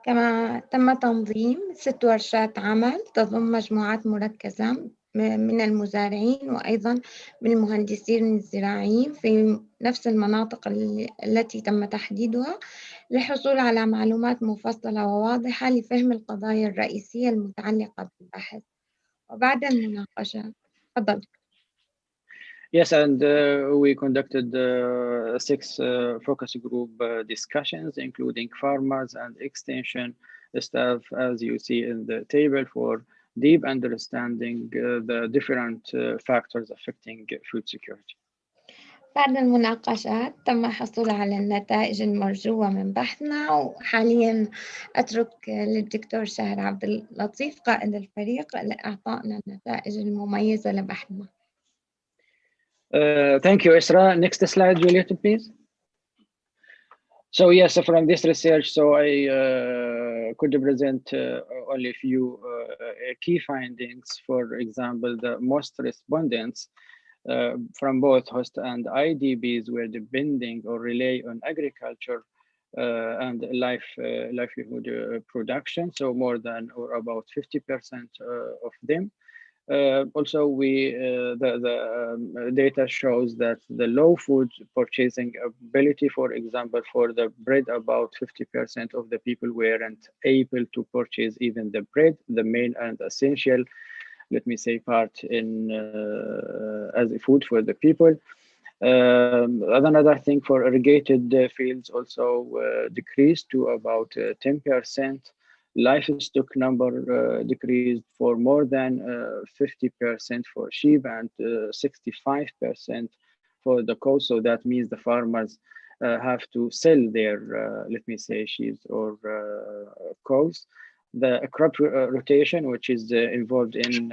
كما تم تنظيم 6 ورشات عمل تضم مجموعات مركزة من المزارعين وأيضا من المهندسين الزراعيين في نفس المناطق التي تم تحديدها للحصول على معلومات مفصلة وواضحة لفهم القضايا الرئيسية المتعلقة بالبحث. وبعد المناقشة تفضل. Yes, and we conducted 6 focus group discussions, including farmers and extension staff, as you see in the table, for deep understanding the different factors affecting food security. بعد المناقشات تم الحصول على النتائج المرجوة من بحثنا، وحاليا أترك للدكتور شاهر عبد اللطيف قائد الفريق لإعطائنا النتائج المميزة لبحثنا. Thank you, Isra. Next slide, Juliet, please. So yes, from this research, so I could present only a few key findings. For example, the most respondents from both host and IDBs were depending or rely on agriculture and livelihood production. So more than or about 50% of them. Also, the data shows that the low food purchasing ability, for example, for the bread, about 50% of the people weren't able to purchase even the bread, the main and essential, let me say, part in as a food for the people. Another thing, for irrigated fields also decreased to about 10%. Livestock number decreased for more than 50% for sheep and 65% for the cows. So that means the farmers have to sell their, let me say, sheep or cows. The crop rotation, which is involved in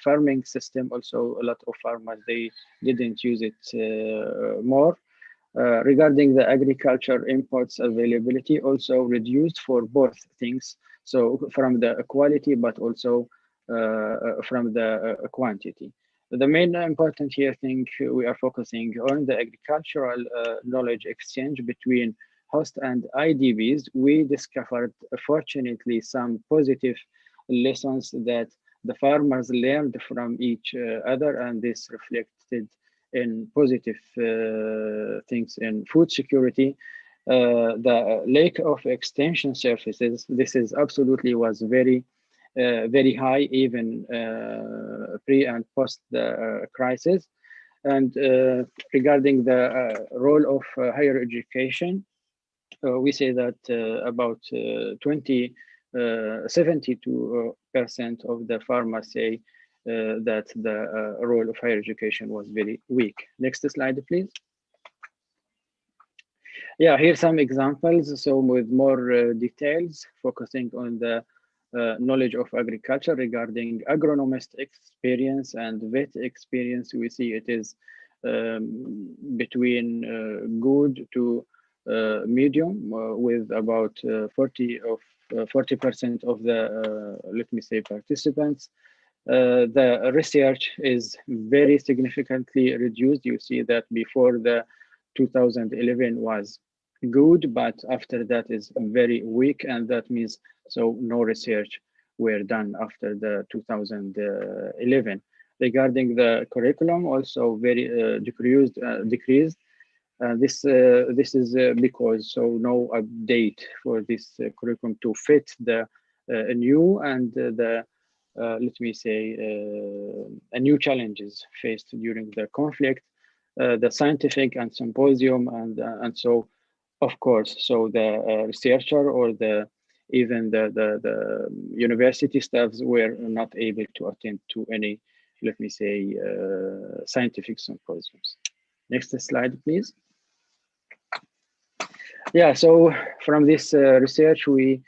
farming system, also a lot of farmers, they didn't use it more. Regarding the agriculture imports availability, also reduced for both things. So from the quality, but also from the quantity. The main important here thing we are focusing on the agricultural knowledge exchange between host and IDBs. We discovered, fortunately, some positive lessons that the farmers learned from each other, and this reflected in positive things in food security. The lack of extension services, this is absolutely was very high, even pre and post the crisis. And regarding the role of higher education, we say that about 72% of the farmers say that the role of higher education was very weak. Next slide, please. Yeah, here's some examples. So with more details, focusing on the knowledge of agriculture regarding agronomist experience and vet experience, we see it is between good to medium, with about 40% of the, let me say, participants. The research is very significantly reduced. You see that before the 2011 was good, but after that is very weak, and that means so no research were done after the 2011. Regarding the curriculum, also very decreased. This is because so no update for this curriculum to fit the new and the let me say new challenges faced during the conflict, the scientific and symposium, and so of course, so the researcher or even the university staffs were not able to attend to any, let me say, scientific symposiums. Next slide, please. Yeah, so from this research, we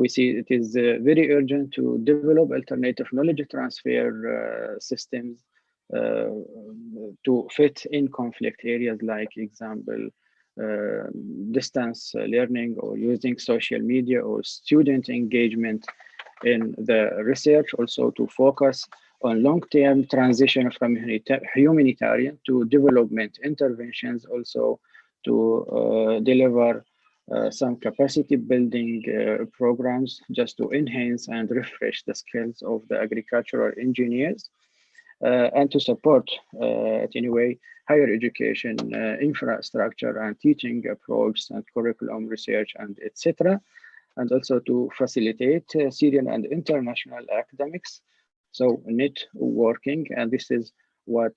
see it is very urgent to develop alternative knowledge transfer systems to fit in conflict areas, like example, distance learning or using social media or student engagement in the research, also to focus on long-term transition from humanitarian to development interventions, also to deliver some capacity building programs just to enhance and refresh the skills of the agricultural engineers and to support anyway higher education infrastructure and teaching approach and curriculum research and etc. And also to facilitate Syrian and international academics. So networking, and this is what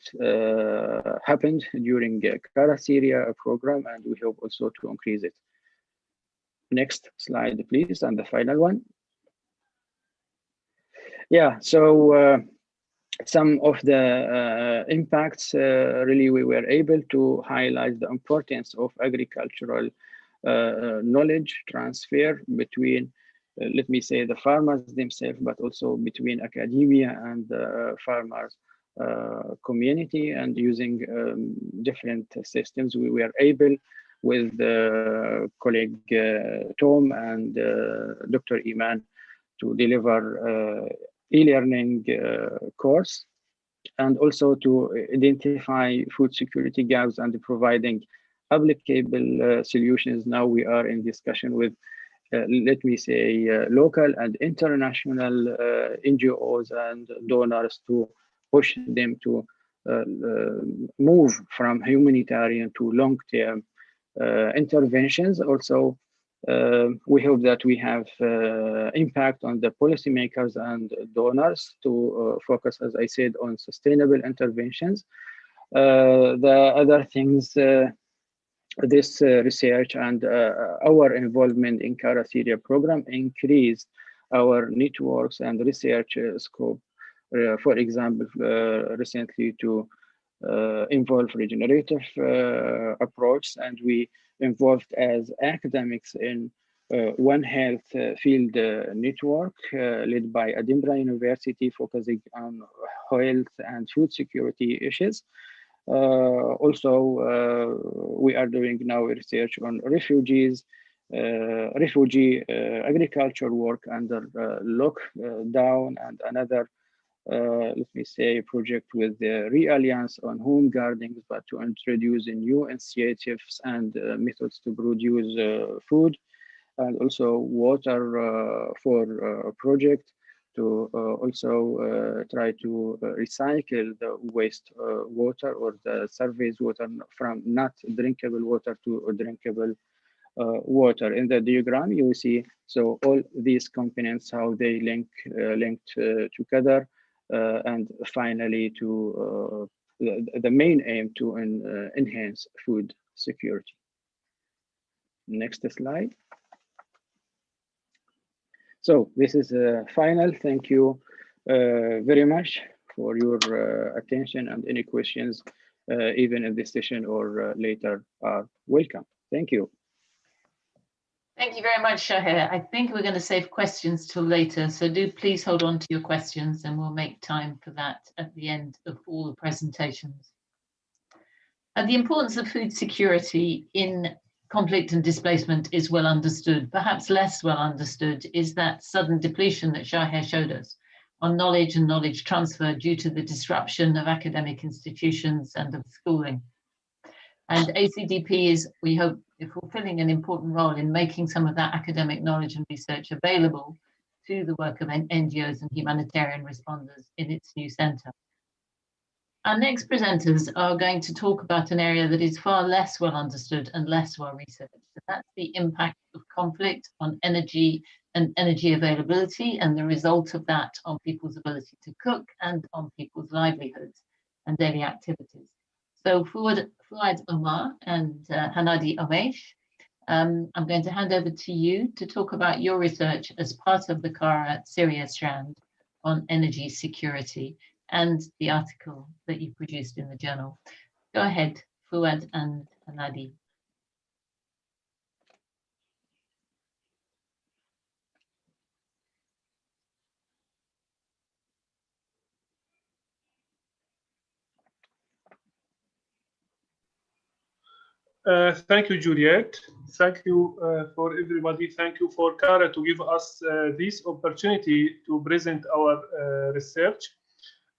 happened during Kara Syria program, and we hope also to increase it. Next slide, please, and the final one. Yeah, so some of the impacts, really we were able to highlight the importance of agricultural knowledge transfer between, let me say, the farmers themselves, but also between academia and the farmers community, and using different systems. We were able with colleague Tom and Dr. Iman to deliver e-learning course, and also to identify food security gaps and providing applicable solutions. Now we are in discussion with, let me say, local and international NGOs and donors to push them to move from humanitarian to long-term interventions. Also, we hope that we have impact on the policymakers and donors to focus, as I said, on sustainable interventions. The other things, this research and our involvement in Kara Syria program increased our networks and research scope. For example, recently to involve regenerative approach, and we involved as academics in One Health field network led by Edinburgh University, focusing on health and food security issues. Also, we are doing now research on refugee agriculture work under lockdown, and another let me say, project with the Re-Alliance on home gardens, but to introduce new initiatives and methods to produce food, and also water for a project to also try to recycle the waste water or the surface water from not drinkable water to drinkable water. In the diagram, you will see so all these components, how they linked together. And finally, to the main aim to enhance food security. Next slide. So this is a final. Thank you very much for your attention, and any questions, even in this session or later, are welcome. Thank you. Thank you very much, Shahir. I think we're going to save questions till later, so do please hold on to your questions, and we'll make time for that at the end of all the presentations. The importance of food security in conflict and displacement is well understood. Perhaps less well understood is that sudden depletion that Shahir showed us on knowledge and knowledge transfer due to the disruption of academic institutions and of schooling. And ACDP is, we hope, fulfilling an important role in making some of that academic knowledge and research available to the work of NGOs and humanitarian responders in its new centre. Our next presenters are going to talk about an area that is far less well understood and less well researched. And that's the impact of conflict on energy and energy availability, and the result of that on people's ability to cook and on people's livelihoods and daily activities. So Fuad Omar and Hanadi Omesh, I'm going to hand over to you to talk about your research as part of the Kara Syria strand on energy security and the article that you produced in the journal. Go ahead, Fuad and Hanadi. Thank you, Juliet. Thank you for everybody. Thank you for Cara to give us this opportunity to present our research.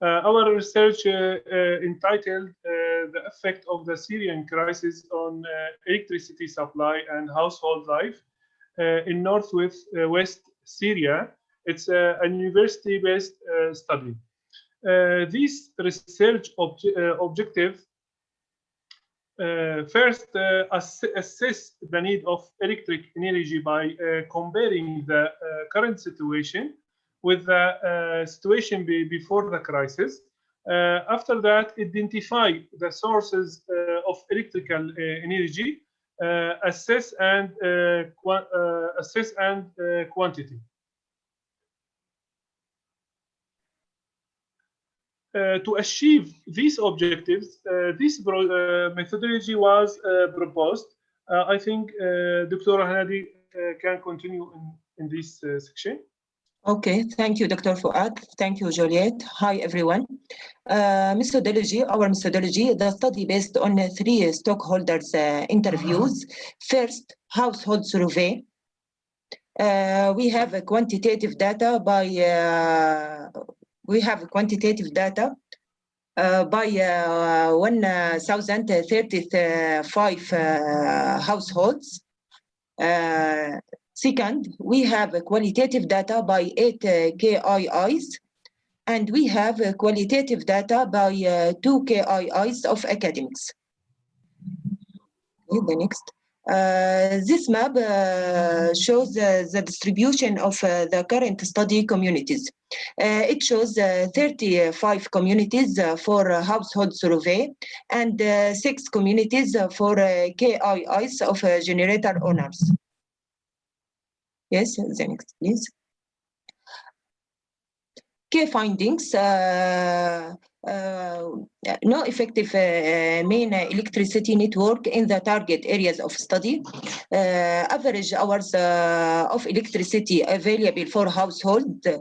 Our research entitled The Effect of the Syrian Crisis on Electricity Supply and Household Life in Northwest West Syria. It's a university-based study. This research objective first, assess the need of electric energy by comparing the current situation with the situation before the crisis. After that, identify the sources of electrical energy, assess and quantity. To achieve these objectives, this methodology was proposed. I think Dr. Hanadi can continue in this section. Okay, thank you, Dr. Fuad. Thank you, Juliet. Hi, everyone. Methodology, our methodology, the study based on 3 stakeholders interviews. First, household survey. We have a quantitative data by 1,035 households. Second, we have a qualitative data by 8 KIIs, and we have a qualitative data by 2 KIIs of academics. The next. This map shows the distribution of the current study communities. It shows 35 communities for household survey and 6 communities for KIIs of generator owners. Yes, the next, please. Key findings, no effective main electricity network in the target areas of study. Average hours of electricity available for household 6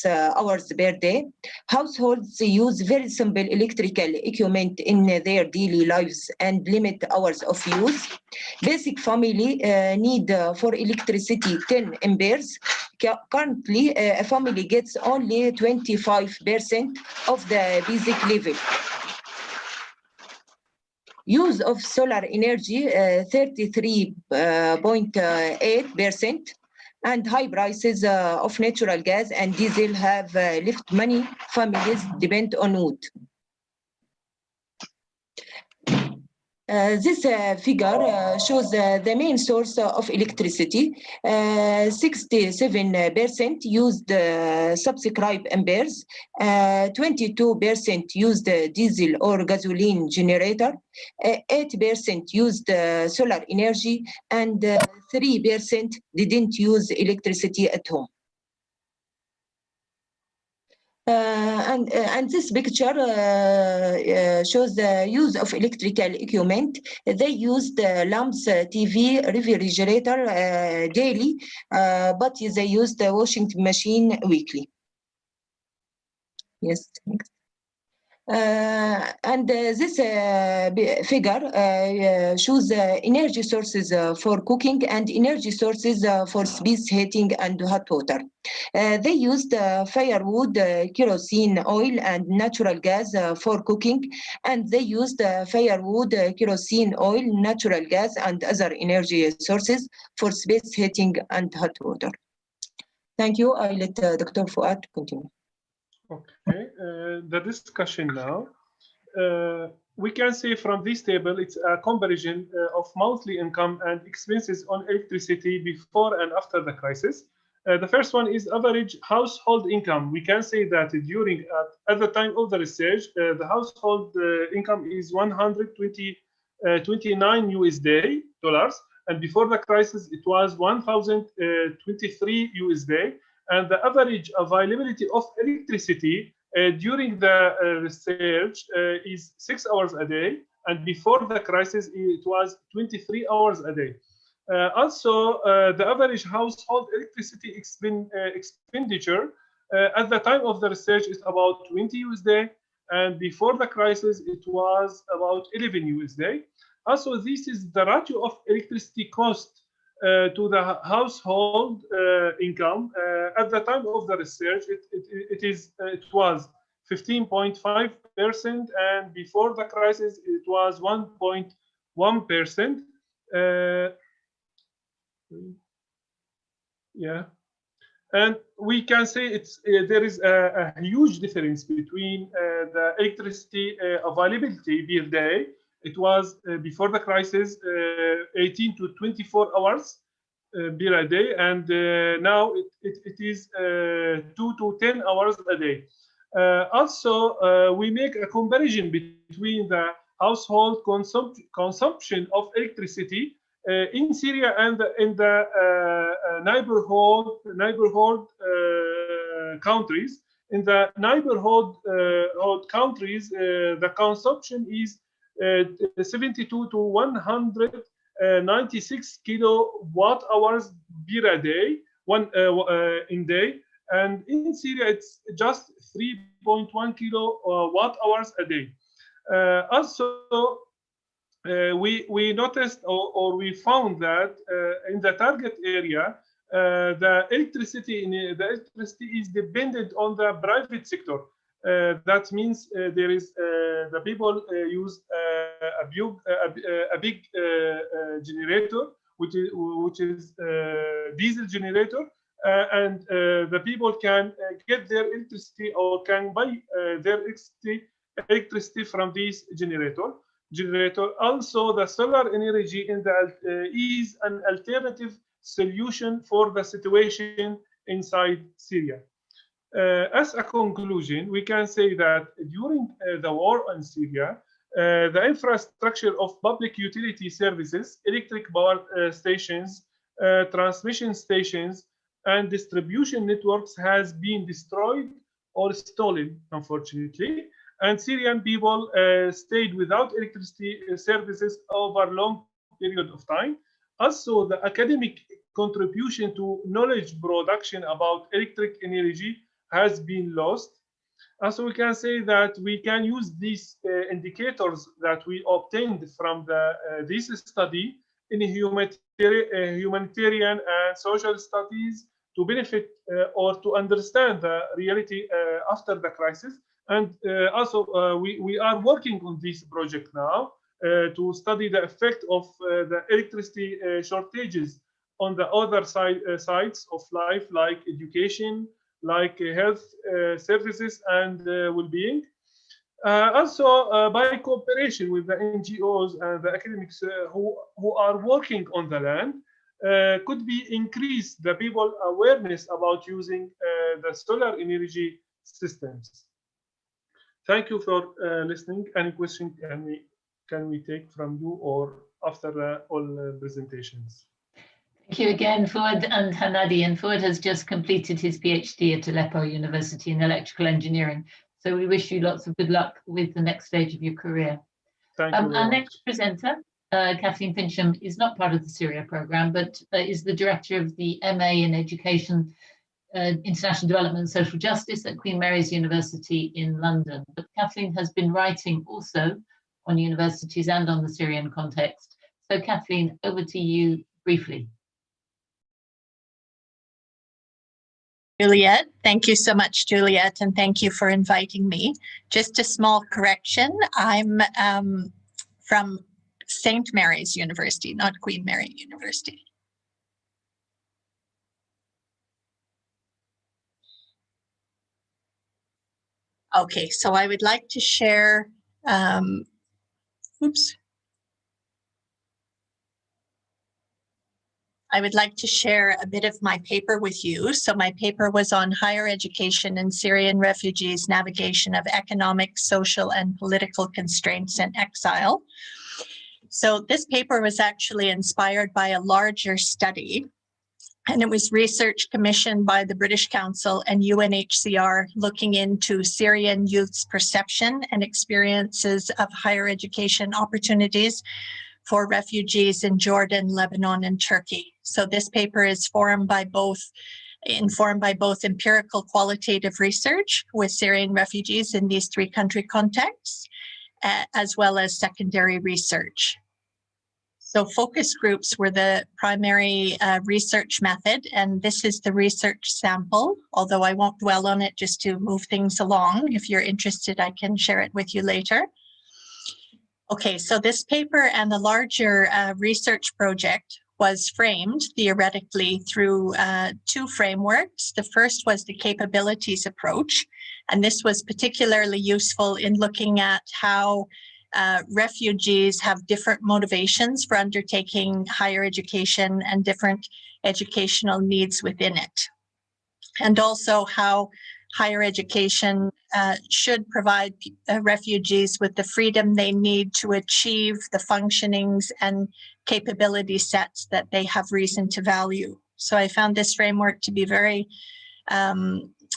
hours per day. Households use very simple electrical equipment in their daily lives and limit hours of use. Basic family need for electricity 10 amperes. Currently, a family gets only 25% of the basic level. Use of solar energy, 33.8%, and high prices of natural gas and diesel have left many families depend on wood. This figure shows the main source of electricity. 67% used subscribe amperes, 22% used diesel or gasoline generator, 8% used solar energy, and 3% didn't use electricity at home. And this picture shows the use of electrical equipment. They used lamps, TV, refrigerator daily, but they used the washing machine weekly. Yes, next. And this figure shows energy sources for cooking and energy sources for space heating and hot water. They used firewood, kerosene oil, and natural gas for cooking, and they used firewood, kerosene oil, natural gas, and other energy sources for space heating and hot water. Thank you. I let Dr. Fuad continue. Okay, the discussion now. We can see from this table, it's a comparison of monthly income and expenses on electricity before and after the crisis. The first one is average household income. We can say that during, at the time of the research, the household income is 129 USD dollars, and before the crisis, it was 1,023 USD. And the average availability of electricity during the research is 6 hours a day, and before the crisis it was 23 hours a day. Also, the average household electricity expenditure at the time of the research is about 20 USD, and before the crisis, it was about 11 US day. Also, this is the ratio of electricity cost to the household income. At the time of the research, it was 15.5%, and before the crisis, it was 1.1%. Yeah, and we can say there is a huge difference between the electricity availability per day. It was before the crisis 18 to 24 hours per day, and now it is 2 to 10 hours a day. Also, we make a comparison between the household consumption of electricity in Syria and in the neighborhood countries. In the neighborhood countries, the consumption is 72 to 196 kilowatt hours per day, in day, and in Syria it's just 3.1 kilowatt hours a day. Also, we noticed or we found that in the target area, the electricity is dependent on the private sector. That means there is the people use a big generator, which is diesel generator, and the people can get their electricity or can buy their electricity from this generator. Also, the solar energy is an alternative solution for the situation inside Syria. As a conclusion, we can say that during the war in Syria, the infrastructure of public utility services, electric power stations, transmission stations, and distribution networks has been destroyed or stolen, unfortunately. And Syrian people stayed without electricity services over a long period of time. Also, the academic contribution to knowledge production about electric energy has been lost. Also, we can say that we can use these indicators that we obtained from this study in humanitarian and social studies to benefit or to understand the reality after the crisis. And also, we are working on this project now to study the effect of the electricity shortages on the other sides of life, like education, like health services and well-being. Also, by cooperation with the NGOs and the academics who are working on the land, could be increase the people awareness about using the solar energy systems. Thank you for listening. Any question can we take from you or after all presentations? Thank you again, Fouad and Hanadi. And Fouad has just completed his PhD at Aleppo University in electrical engineering. So we wish you lots of good luck with the next stage of your career. Thank you. Our next presenter, Kathleen Fincham, is not part of the Syria program, but is the director of the MA in Education, International Development and Social Justice at Queen Mary's University in London. But Kathleen has been writing also on universities and on the Syrian context. So Kathleen, over to you briefly. Juliet, thank you so much, Juliet, and thank you for inviting me. Just a small correction, I'm from St. Mary's University, not Queen Mary University. Okay, so I would like to share, I would like to share a bit of my paper with you. So my paper was on higher education and Syrian refugees, navigation of economic, social, and political constraints in exile. So this paper was actually inspired by a larger study, and it was research commissioned by the British Council and UNHCR looking into Syrian youth's perception and experiences of higher education opportunities for refugees in Jordan, Lebanon, and Turkey. So this paper is formed by both informed by both empirical qualitative research with Syrian refugees in these 3 country contexts, as well as secondary research. So focus groups were the primary research method, and this is the research sample, although I won't dwell on it just to move things along. If you're interested, I can share it with you later. Okay, so this paper and the larger research project was framed theoretically through 2 frameworks. The first was the capabilities approach, and this was particularly useful in looking at how refugees have different motivations for undertaking higher education and different educational needs within it. And also how higher education should provide refugees with the freedom they need to achieve the functionings and capability sets that they have reason to value. So I found this framework to be very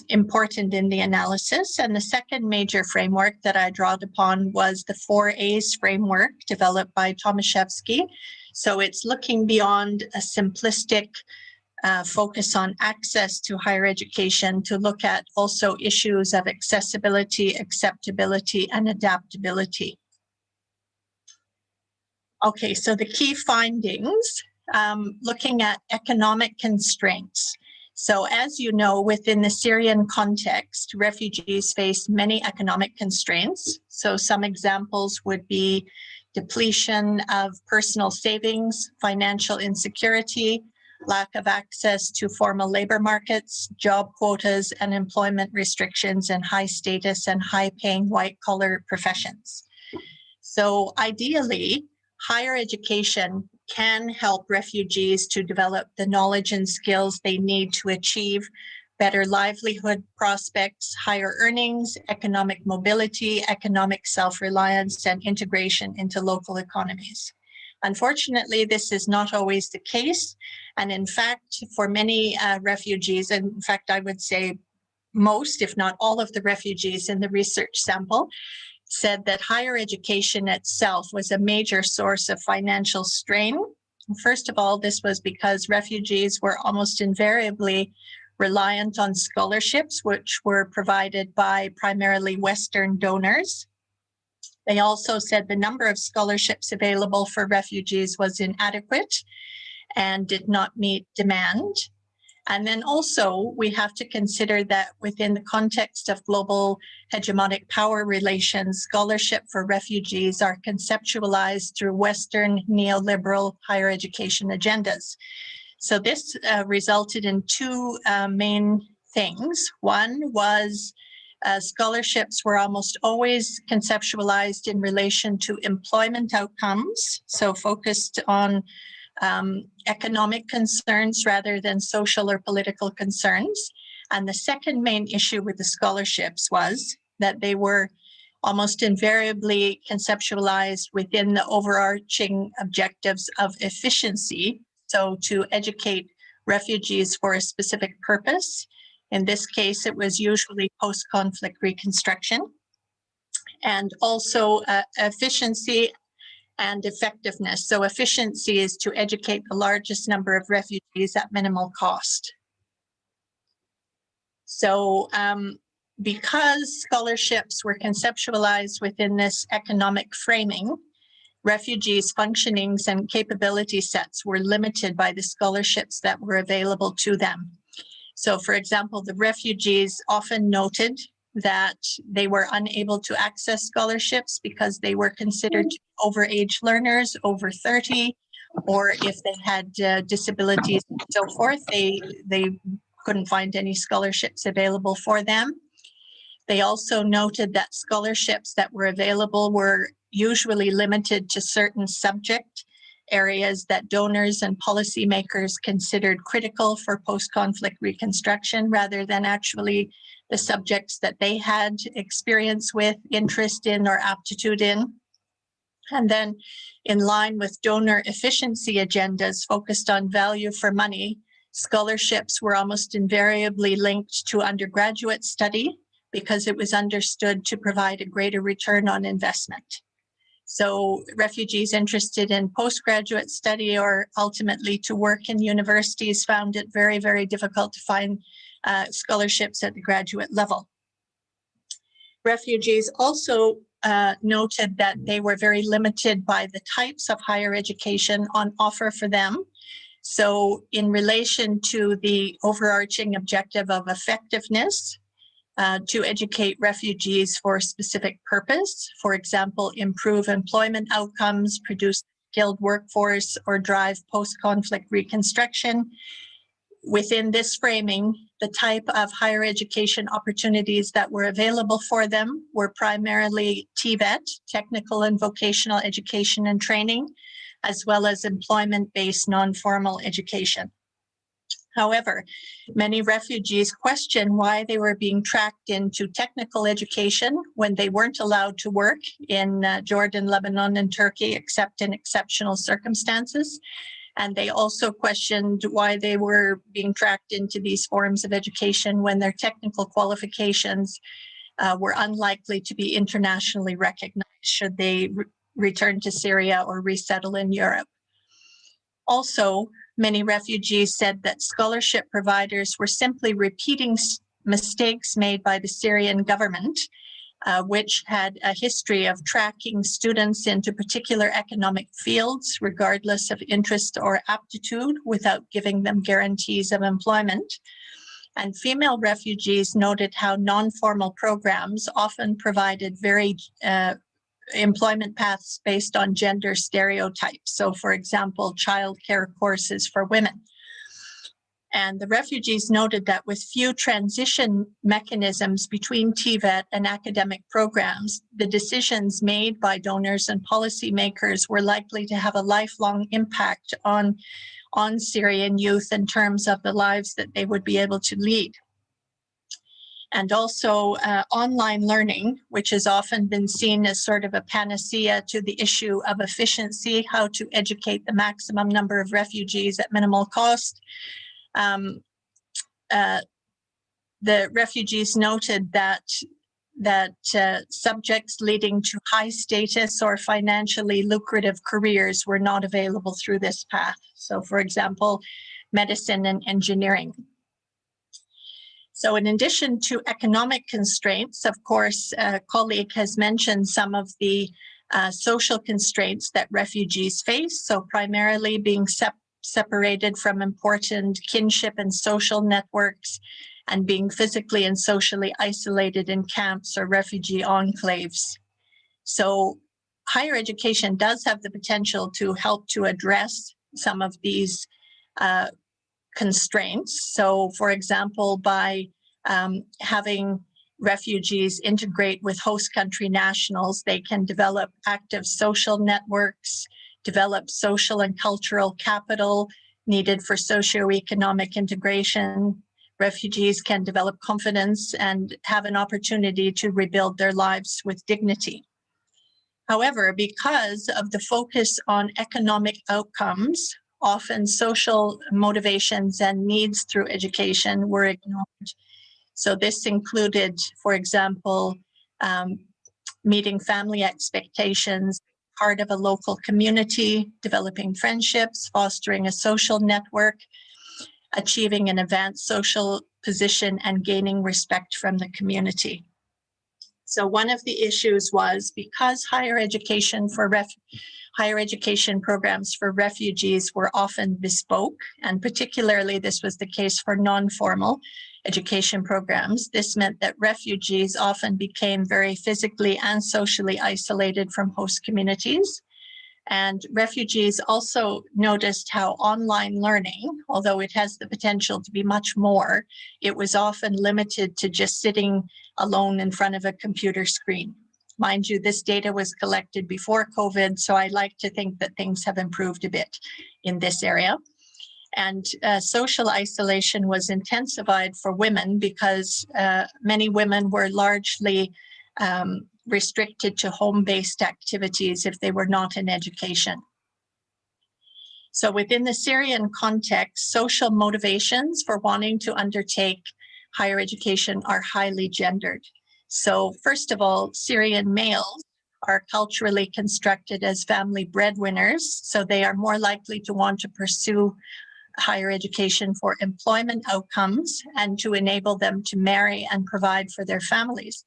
important in the analysis. And the second major framework that I drawed upon was the 4 A's framework developed by Tomaszewski. So it's looking beyond a simplistic focus on access to higher education to look at also issues of accessibility, acceptability, and adaptability. Okay, so the key findings, looking at economic constraints. So as you know, within the Syrian context, refugees face many economic constraints. So some examples would be depletion of personal savings, financial insecurity, lack of access to formal labor markets, job quotas, and employment restrictions in high status and high paying white collar professions. So ideally, higher education can help refugees to develop the knowledge and skills they need to achieve better livelihood prospects, higher earnings, economic mobility, economic self-reliance, and integration into local economies. Unfortunately, this is not always the case. And in fact, for many refugees, and in fact, I would say most, if not all of the refugees in the research sample, said that higher education itself was a major source of financial strain. First of all, this was because refugees were almost invariably reliant on scholarships, which were provided by primarily Western donors. They also said the number of scholarships available for refugees was inadequate and did not meet demand. And then also we have to consider that within the context of global hegemonic power relations, scholarship for refugees are conceptualized through Western neoliberal higher education agendas. So this resulted in 2 main things. One was scholarships were almost always conceptualized in relation to employment outcomes, so focused on economic concerns rather than social or political concerns. And the second main issue with the scholarships was that they were almost invariably conceptualized within the overarching objectives of efficiency. So to educate refugees for a specific purpose. In this case, it was usually post-conflict reconstruction. And also efficiency and effectiveness. So efficiency is to educate the largest number of refugees at minimal cost. So because scholarships were conceptualized within this economic framing, refugees' functionings and capability sets were limited by the scholarships that were available to them. So for example, the refugees often noted that they were unable to access scholarships because they were considered overage learners, over 30, or if they had disabilities and so forth, they couldn't find any scholarships available for them. They also noted that scholarships that were available were usually limited to certain subject areas that donors and policymakers considered critical for post-conflict reconstruction rather than actually the subjects that they had experience with, interest in, or aptitude in. And then in line with donor efficiency agendas focused on value for money, scholarships were almost invariably linked to undergraduate study because it was understood to provide a greater return on investment. So refugees interested in postgraduate study or ultimately to work in universities found it very, very difficult to find scholarships at the graduate level. Refugees also noted that they were very limited by the types of higher education on offer for them. So in relation to the overarching objective of effectiveness, to educate refugees for a specific purpose, for example, improve employment outcomes, produce skilled workforce, or drive post-conflict reconstruction. Within this framing, the type of higher education opportunities that were available for them were primarily TVET, technical and vocational education and training, as well as employment-based non-formal education. However, many refugees question why they were being tracked into technical education when they weren't allowed to work in Jordan, Lebanon, and Turkey, except in exceptional circumstances. And they also questioned why they were being tracked into these forms of education when their technical qualifications were unlikely to be internationally recognized should they return to Syria or resettle in Europe. Also, many refugees said that scholarship providers were simply repeating mistakes made by the Syrian government, which had a history of tracking students into particular economic fields, regardless of interest or aptitude, without giving them guarantees of employment. And female refugees noted how non-formal programs often provided very employment paths based on gender stereotypes. So, for example, childcare courses for women. And the refugees noted that with few transition mechanisms between TVET and academic programs, the decisions made by donors and policymakers were likely to have a lifelong impact on Syrian youth in terms of the lives that they would be able to lead. And also online learning, which has often been seen as sort of a panacea to the issue of efficiency, how to educate the maximum number of refugees at minimal cost. The refugees noted that subjects leading to high status or financially lucrative careers were not available through this path. So, for example, medicine and engineering. So in addition to economic constraints, of course, a colleague has mentioned some of the social constraints that refugees face. So primarily being separated from important kinship and social networks and being physically and socially isolated in camps or refugee enclaves. So higher education does have the potential to help to address some of these constraints. So, for example, by having refugees integrate with host country nationals, they can develop active social networks, develop social and cultural capital needed for socioeconomic integration. Refugees can develop confidence and have an opportunity to rebuild their lives with dignity. However, because of the focus on economic outcomes, often social motivations and needs through education were ignored. So this included, for example, meeting family expectations, part of a local community, developing friendships, fostering a social network, achieving an advanced social position, and gaining respect from the community. So one of the issues was because higher education programs for refugees were often bespoke, and particularly this was the case for non-formal education programs. This meant that refugees often became very physically and socially isolated from host communities. And refugees also noticed how online learning, although it has the potential to be much more, it was often limited to just sitting alone in front of a computer screen. Mind you, this data was collected before COVID, so I like to think that things have improved a bit in this area. And social isolation was intensified for women because many women were largely restricted to home-based activities if they were not in education. So within the Syrian context, social motivations for wanting to undertake higher education are highly gendered. So first of all, Syrian males are culturally constructed as family breadwinners, so they are more likely to want to pursue higher education for employment outcomes and to enable them to marry and provide for their families.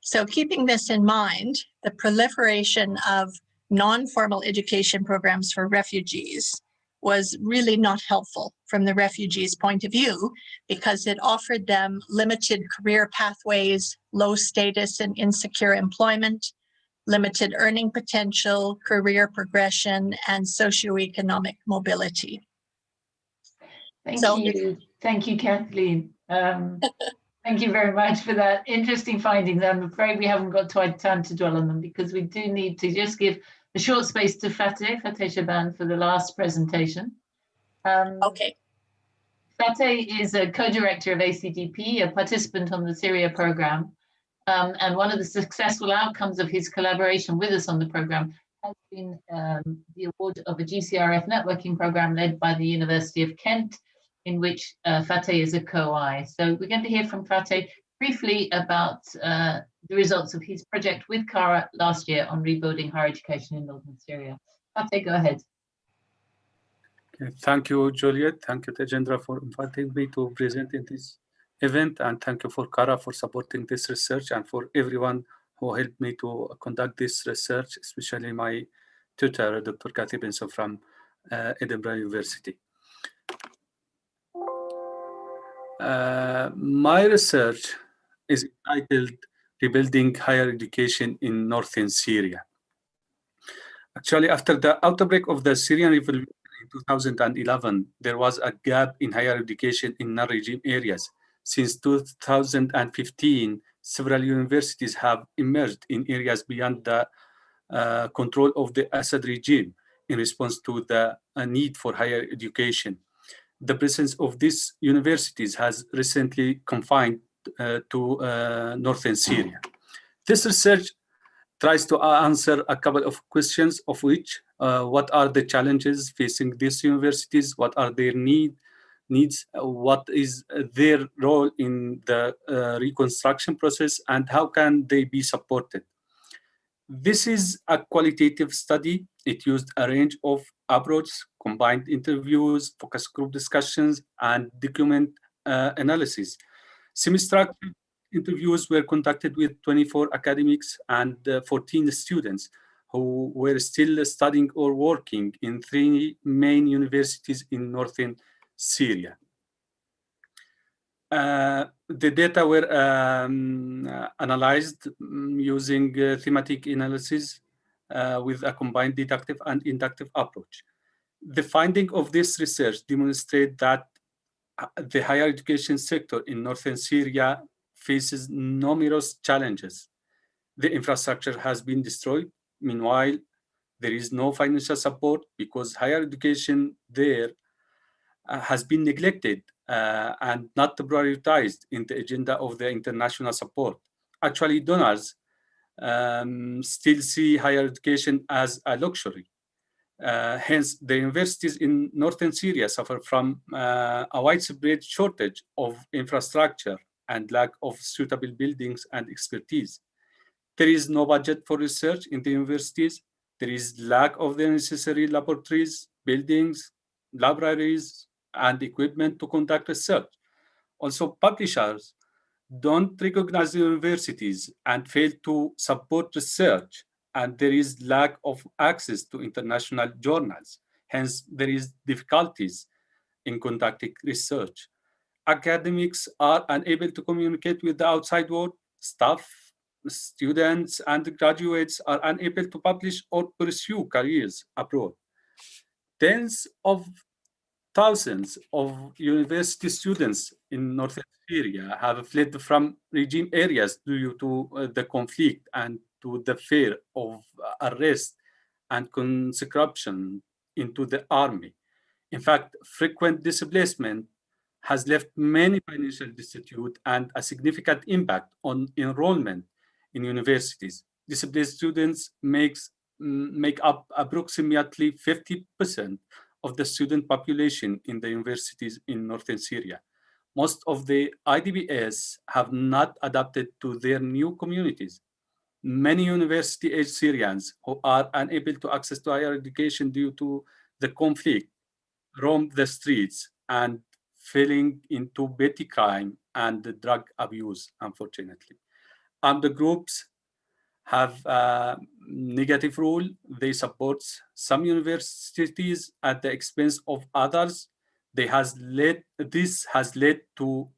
So keeping this in mind, the proliferation of non-formal education programs for refugees was really not helpful from the refugees' point of view, because it offered them limited career pathways, low status and insecure employment, limited earning potential, career progression, and socioeconomic mobility. Thank you, Kathleen. Thank you very much for that interesting findings. I'm afraid we haven't got time to dwell on them, because we do need to just give a short space to Fateh Shaban for the last presentation. Okay. Fateh is a co-director of ACDP, a participant on the Syria program. And one of the successful outcomes of his collaboration with us on the program has been the award of a GCRF networking program led by the University of Kent, in which Fateh is a co-I. So we're going to hear from Fateh briefly about the results of his project with Kara last year on rebuilding higher education in northern Syria. Fateh, go ahead. Okay, thank you, Juliet. Thank you, Tajendra, for inviting me to present in this event, and thank you for Kara for supporting this research, and for everyone who helped me to conduct this research, especially my tutor, Dr. Kathy Benson from Edinburgh University. My research is entitled Rebuilding Higher Education in Northern Syria. Actually, after the outbreak of the Syrian Revolution in 2011, there was a gap in higher education in non-regime areas. Since 2015, several universities have emerged in areas beyond the control of the Assad regime in response to the need for higher education. The presence of these universities has recently confined to northern Syria. This research tries to answer a couple of questions, of which what are the challenges facing these universities, what are their needs, what is their role in the reconstruction process, and how can they be supported. This is a qualitative study. It used a range of approaches, combined interviews, focus group discussions, and document analysis. Semi-structured interviews were conducted with 24 academics and 14 students who were still studying or working in 3 main universities in northern Syria. The data were analyzed using thematic analysis with a combined deductive and inductive approach. The finding of this research demonstrate that the higher education sector in northern Syria faces numerous challenges. The infrastructure has been destroyed. Meanwhile, there is no financial support because higher education there has been neglected and not prioritized in the agenda of the international support. Actually, donors still see higher education as a luxury. Hence, the universities in northern Syria suffer from a widespread shortage of infrastructure and lack of suitable buildings and expertise. There is no budget for research in the universities. There is lack of the necessary laboratories, buildings, libraries, and equipment to conduct research. Also, publishers don't recognize the universities and fail to support research, and there is lack of access to international journals. Hence, there is difficulties in conducting research. Academics are unable to communicate with the outside world. Staff, students, and graduates are unable to publish or pursue careers abroad. Tens of thousands of university students in northern Syria have fled from regime areas due to the conflict and to the fear of arrest and conscription into the army. In fact, frequent displacement has left many financially destitute and a significant impact on enrollment in universities. Displaced students make up approximately 50% of the student population in the universities in northern Syria. Most of the IDPs have not adapted to their new communities. many university-age Syrians who are unable to access to higher education due to the conflict roam the streets and falling into petty crime and drug abuse, unfortunately. Armed groups have a negative rule. They support some universities at the expense of others. This has led to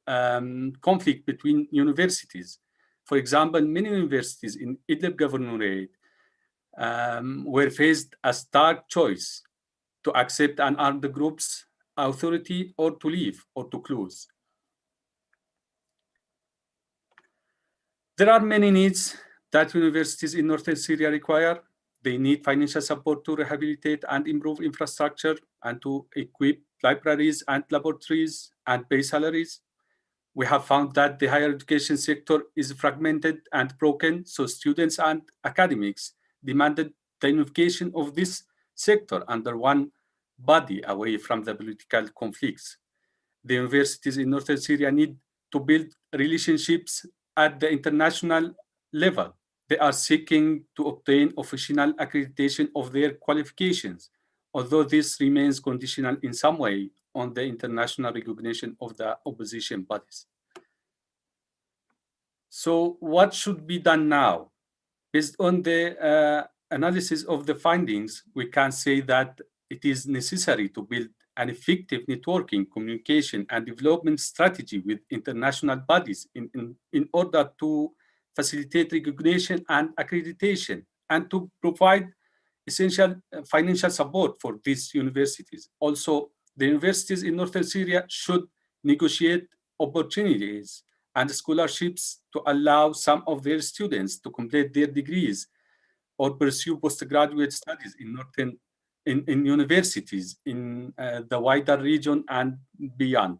conflict between universities. For example, many universities in Idlib Governorate were faced a stark choice to accept an armed group's authority or to leave or to close. There are many needs that universities in northern Syria require. They need financial support to rehabilitate and improve infrastructure and to equip libraries and laboratories and pay salaries. We have found that the higher education sector is fragmented and broken, so students and academics demanded the unification of this sector under one body away from the political conflicts. The universities in northern Syria need to build relationships at the international level. They are seeking to obtain official accreditation of their qualifications, although this remains conditional in some way on the international recognition of the opposition bodies. So what should be done now? Based on the analysis of the findings, we can say that it is necessary to build an effective networking, communication, and development strategy with international bodies in order to facilitate recognition and accreditation, and to provide essential financial support for these universities. Also, the universities in northern Syria should negotiate opportunities and scholarships to allow some of their students to complete their degrees or pursue postgraduate studies in universities in the wider region and beyond.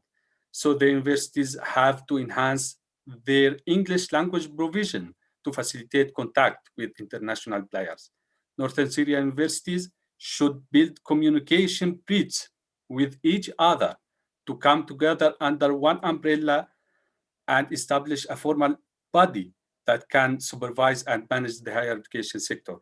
So the universities have to enhance their English language provision to facilitate contact with international players. Northern Syria universities should build communication bridges with each other to come together under one umbrella and establish a formal body that can supervise and manage the higher education sector.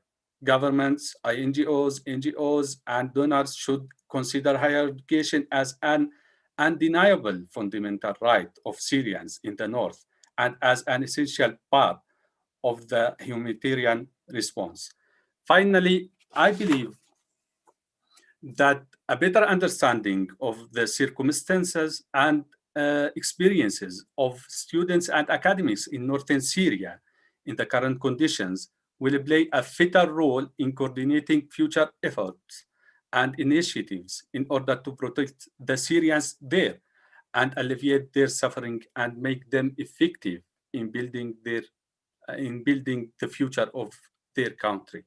Governments, NGOs, and donors should consider higher education as an undeniable fundamental right of Syrians in the north and as an essential part of the humanitarian response. Finally, I believe that a better understanding of the circumstances and experiences of students and academics in northern Syria in the current conditions will play a vital role in coordinating future efforts and initiatives in order to protect the Syrians there and alleviate their suffering and make them effective in building the future of their country.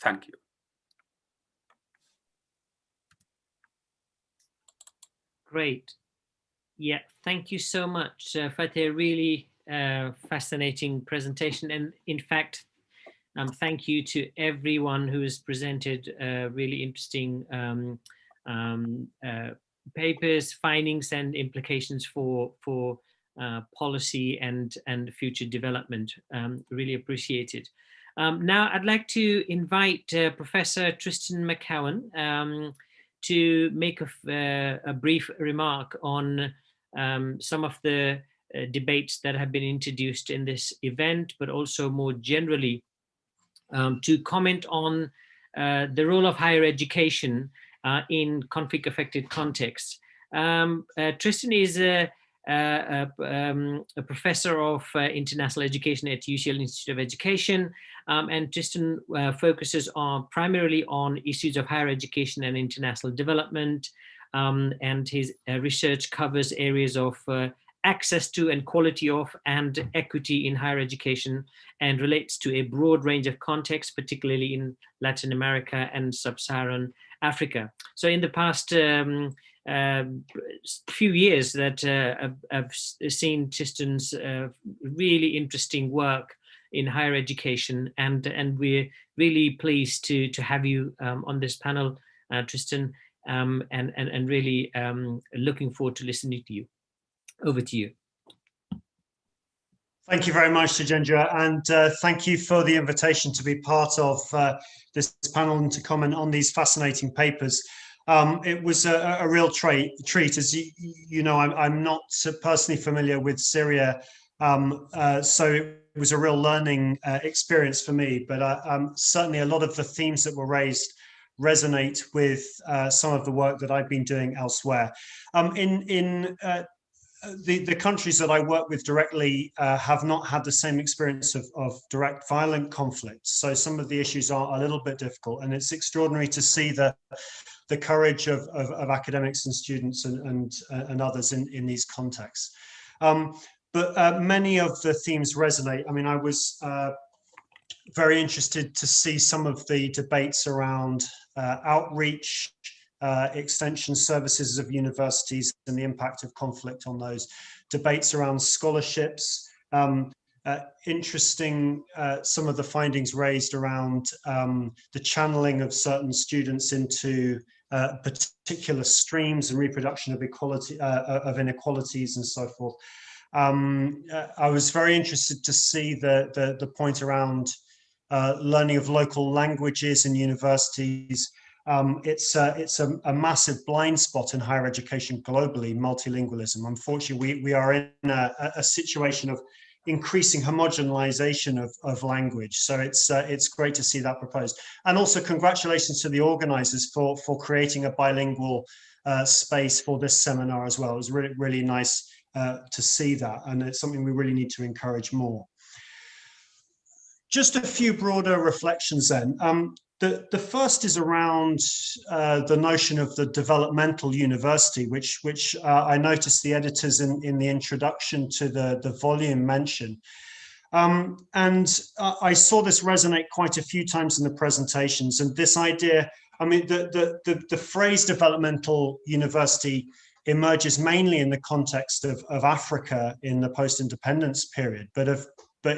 Thank you. Great. Yeah, thank you so much, Fateh. Really fascinating presentation. And in fact, thank you to everyone who has presented really interesting papers, findings, and implications for policy and future development. Really appreciate it. Now, I'd like to invite Professor Tristan McCowan to make a brief remark on some of the debates that have been introduced in this event, but also more generally to comment on the role of higher education in conflict-affected contexts. Tristan is a professor of international education at UCL Institute of Education, and Tristan focuses primarily on issues of higher education and international development, and his research covers areas of access to and quality of and equity in higher education, and relates to a broad range of contexts, particularly in Latin America and Sub-Saharan Africa. So in the past few years that I've seen Tristan's really interesting work in higher education, and we're really pleased to have you on this panel, Tristan, and really looking forward to listening to you. Over to you. Thank you very much, Tajendra, and thank you for the invitation to be part of this panel and to comment on these fascinating papers. It was a real treat. As you know, I'm not personally familiar with Syria, so it was a real learning experience for me, but certainly a lot of the themes that were raised resonate with some of the work that I've been doing elsewhere. The countries that I work with directly have not had the same experience of direct violent conflict. So some of the issues are a little bit difficult, and it's extraordinary to see the courage of academics and students and others in these contexts. But many of the themes resonate. I mean, I was very interested to see some of the debates around outreach, extension services of universities and the impact of conflict on those, debates around scholarships, interesting some of the findings raised around the channeling of certain students into particular streams and reproduction of equality, of inequalities and so forth. I was very interested to see the point around learning of local languages in universities. It's a massive blind spot in higher education globally, multilingualism. Unfortunately, we are in a situation of increasing homogenization of language. So it's great to see that proposed. And also congratulations to the organizers for creating a bilingual space for this seminar as well. It was really, really nice to see that. And it's something we really need to encourage more. Just a few broader reflections then. The first is around the notion of the developmental university, which I noticed the editors in the introduction to the volume mention. And I saw this resonate quite a few times in the presentations, and this idea, I mean, the phrase developmental university emerges mainly in the context of Africa in the post-independence period, but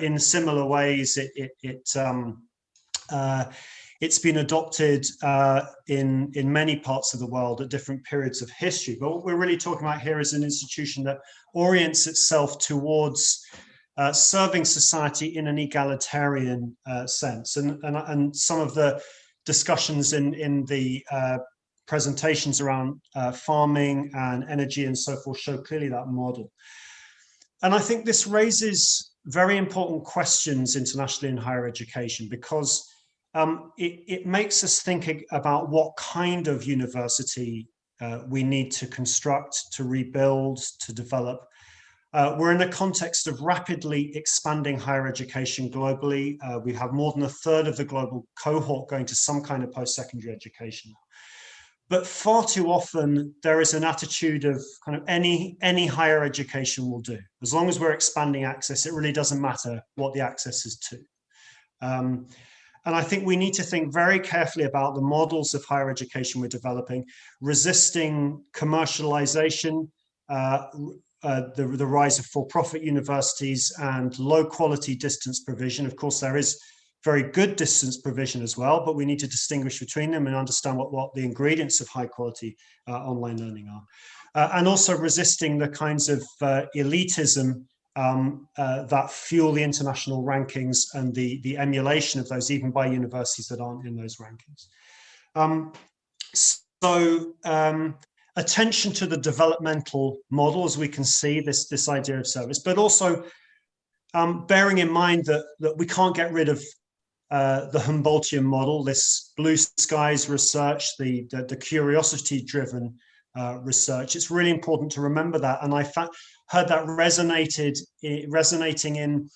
in similar ways, it's been adopted in many parts of the world at different periods of history. But what we're really talking about here is an institution that orients itself towards serving society in an egalitarian sense. And some of the discussions in the presentations around farming and energy and so forth show clearly that model. And I think this raises very important questions internationally in higher education, because it makes us think about what kind of university we need to construct, to rebuild, to develop. We're in a context of rapidly expanding higher education globally. We have more than a third of the global cohort going to some kind of post-secondary education. But far too often, there is an attitude of kind of any higher education will do. As long as we're expanding access, it really doesn't matter what the access is to. And I think we need to think very carefully about the models of higher education we're developing, resisting commercialization, the rise of for-profit universities and low-quality distance provision. Of course, there is very good distance provision as well, but we need to distinguish between them and understand what the ingredients of high-quality online learning are. And also resisting the kinds of elitism that fuel the international rankings and the emulation of those, even by universities that aren't in those rankings. Attention to the developmental model, as we can see, this idea of service, but also bearing in mind that we can't get rid of the Humboldtian model, this blue skies research, the curiosity-driven research. It's really important to remember that, and I heard that resonating in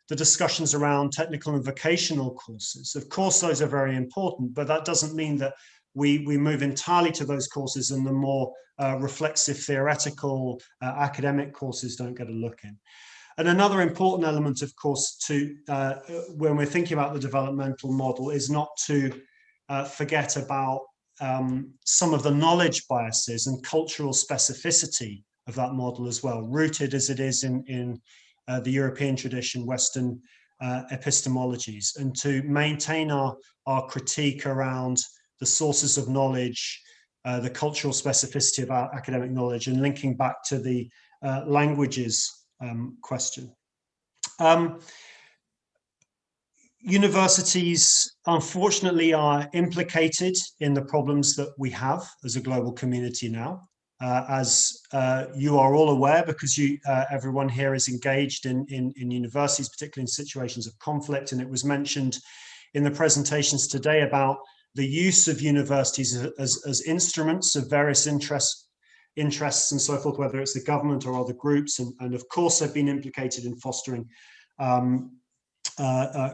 the discussions around technical and vocational courses. Of course, those are very important, but that doesn't mean that we move entirely to those courses and the more reflexive theoretical academic courses don't get a look in. And another important element, of course, when we're thinking about the developmental model is not to forget about some of the knowledge biases and cultural specificity of that model as well, rooted as it is in the European tradition, Western epistemologies, and to maintain our critique around the sources of knowledge, the cultural specificity of our academic knowledge, and linking back to the languages question. Universities, unfortunately, are implicated in the problems that we have as a global community now. As you are all aware, because everyone here is engaged in universities, particularly in situations of conflict, and it was mentioned in the presentations today about the use of universities as instruments of various interests and so forth, whether it's the government or other groups, and of course they've been implicated in fostering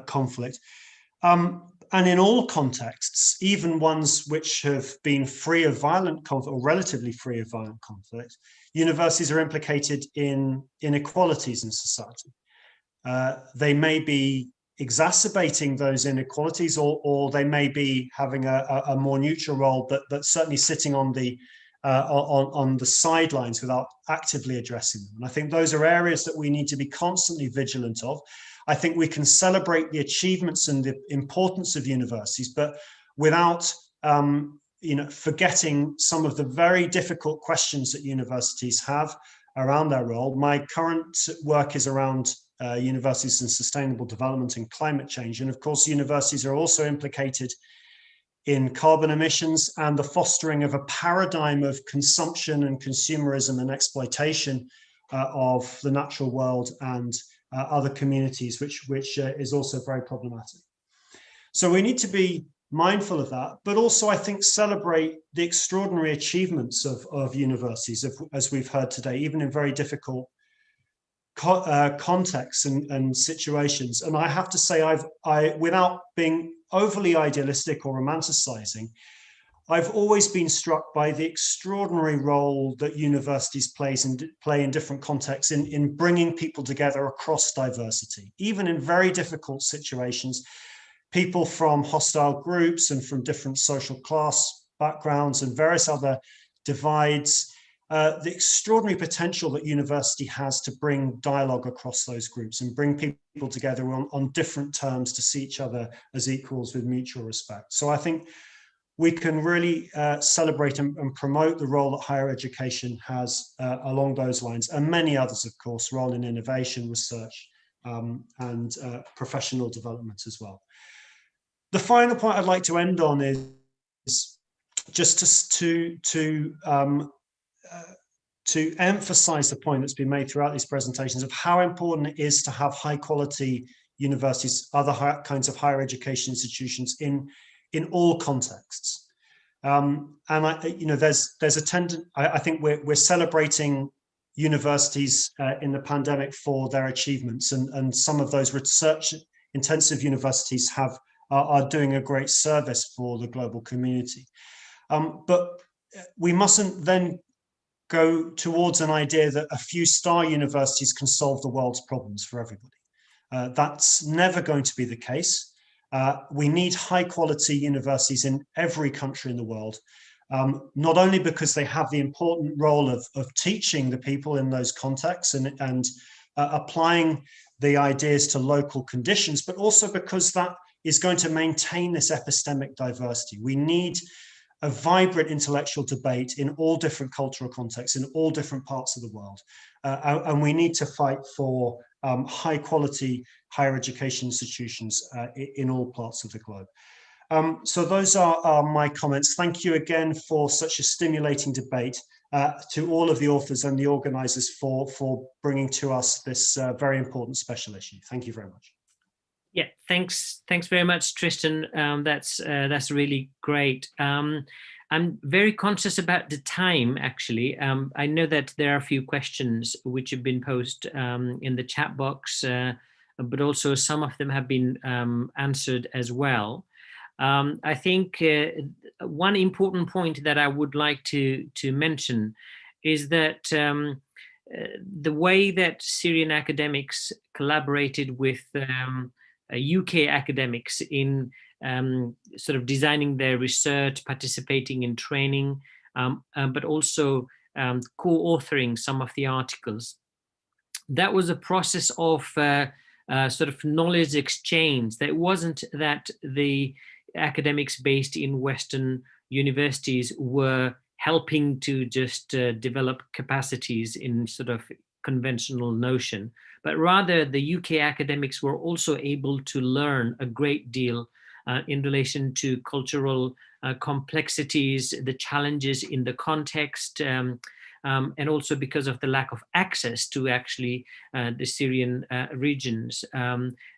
conflict. And in all contexts, even ones which have been free of violent conflict or relatively free of violent conflict, universities are implicated in inequalities in society. They may be exacerbating those inequalities, or they may be having a more neutral role, but certainly sitting on the sidelines without actively addressing them. And I think those are areas that we need to be constantly vigilant of. I think we can celebrate the achievements and the importance of universities, but without forgetting some of the very difficult questions that universities have around their role. My current work is around universities and sustainable development and climate change. And of course, universities are also implicated in carbon emissions and the fostering of a paradigm of consumption and consumerism and exploitation of the natural world and other communities, which is also very problematic. So we need to be mindful of that, but also I think celebrate the extraordinary achievements of universities, as we've heard today, even in very difficult contexts and situations. And I have to say, without being overly idealistic or romanticizing, I've always been struck by the extraordinary role that universities play in different contexts in bringing people together across diversity, even in very difficult situations. People from hostile groups and from different social class backgrounds and various other divides, the extraordinary potential that university has to bring dialogue across those groups and bring people together on different terms to see each other as equals with mutual respect. So I think we can really celebrate and promote the role that higher education has along those lines, and many others, of course, role in innovation, research, and professional development as well. The final point I'd like to end on is just to emphasize the point that's been made throughout these presentations of how important it is to have high quality universities, other kinds of higher education institutions in all contexts. And there's a tendency, I think we're celebrating universities in the pandemic for their achievements, and some of those research intensive universities are doing a great service for the global community. But we mustn't then go towards an idea that a few star universities can solve the world's problems for everybody. That's never going to be the case. We need high quality universities in every country in the world, not only because they have the important role of teaching the people in those contexts and applying the ideas to local conditions, but also because that is going to maintain this epistemic diversity. We need a vibrant intellectual debate in all different cultural contexts, in all different parts of the world. And we need to fight for high quality higher education institutions in all parts of the globe. So those are my comments. Thank you again for such a stimulating debate, to all of the authors and the organizers for bringing to us this very important special issue. Thank you very much. Yeah, thanks very much, Tristan. That's really great. I'm very conscious about the time, actually. I know that there are a few questions which have been posted in the chat box, but also some of them have been answered as well. I think one important point that I would like to mention is that the way that Syrian academics collaborated with UK academics in sort of designing their research, participating in training, but also co-authoring some of the articles. That was a process of sort of knowledge exchange. That wasn't that the academics based in Western universities were helping to just develop capacities in sort of conventional notion, but rather the UK academics were also able to learn a great deal in relation to cultural complexities, the challenges in the context, and also because of the lack of access to actually the Syrian regions.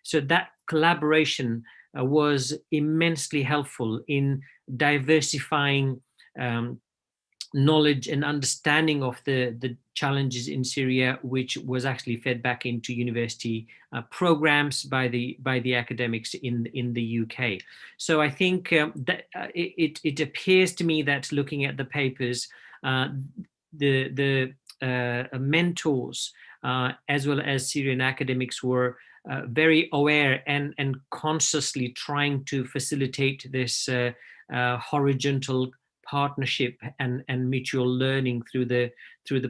So that collaboration was immensely helpful in diversifying knowledge and understanding of the challenges in Syria, which was actually fed back into university programs by the academics in the UK. So I think that it appears to me that looking at the papers, the mentors as well as Syrian academics were very aware and consciously trying to facilitate this horizontal partnership and mutual learning through the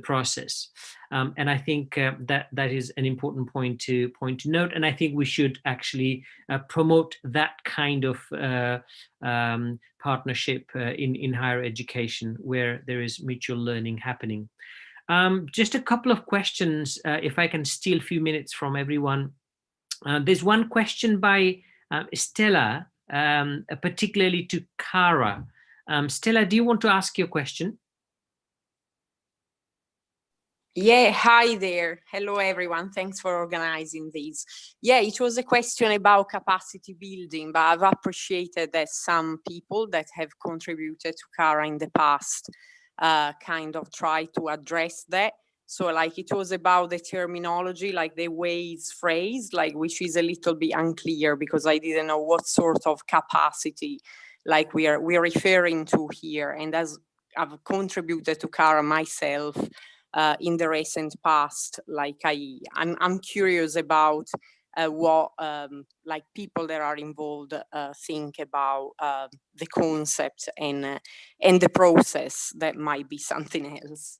process, and I think that is an important point to note. And I think we should actually promote that kind of partnership in higher education, where there is mutual learning happening. Just a couple of questions, if I can steal a few minutes from everyone. There's one question by Stella, particularly to Cara. Stella, do you want to ask your question? Yeah, hi there. Hello, everyone. Thanks for organizing this. Yeah, it was a question about capacity building, but I've appreciated that some people that have contributed to Cara in the past kind of try to address that. So like it was about the terminology, like the way it's phrased, like which is a little bit unclear because I didn't know what sort of capacity like we are referring to here. And as I've contributed to Cara myself in the recent past, like I'm curious about what like people that are involved think about the concept and the process that might be something else.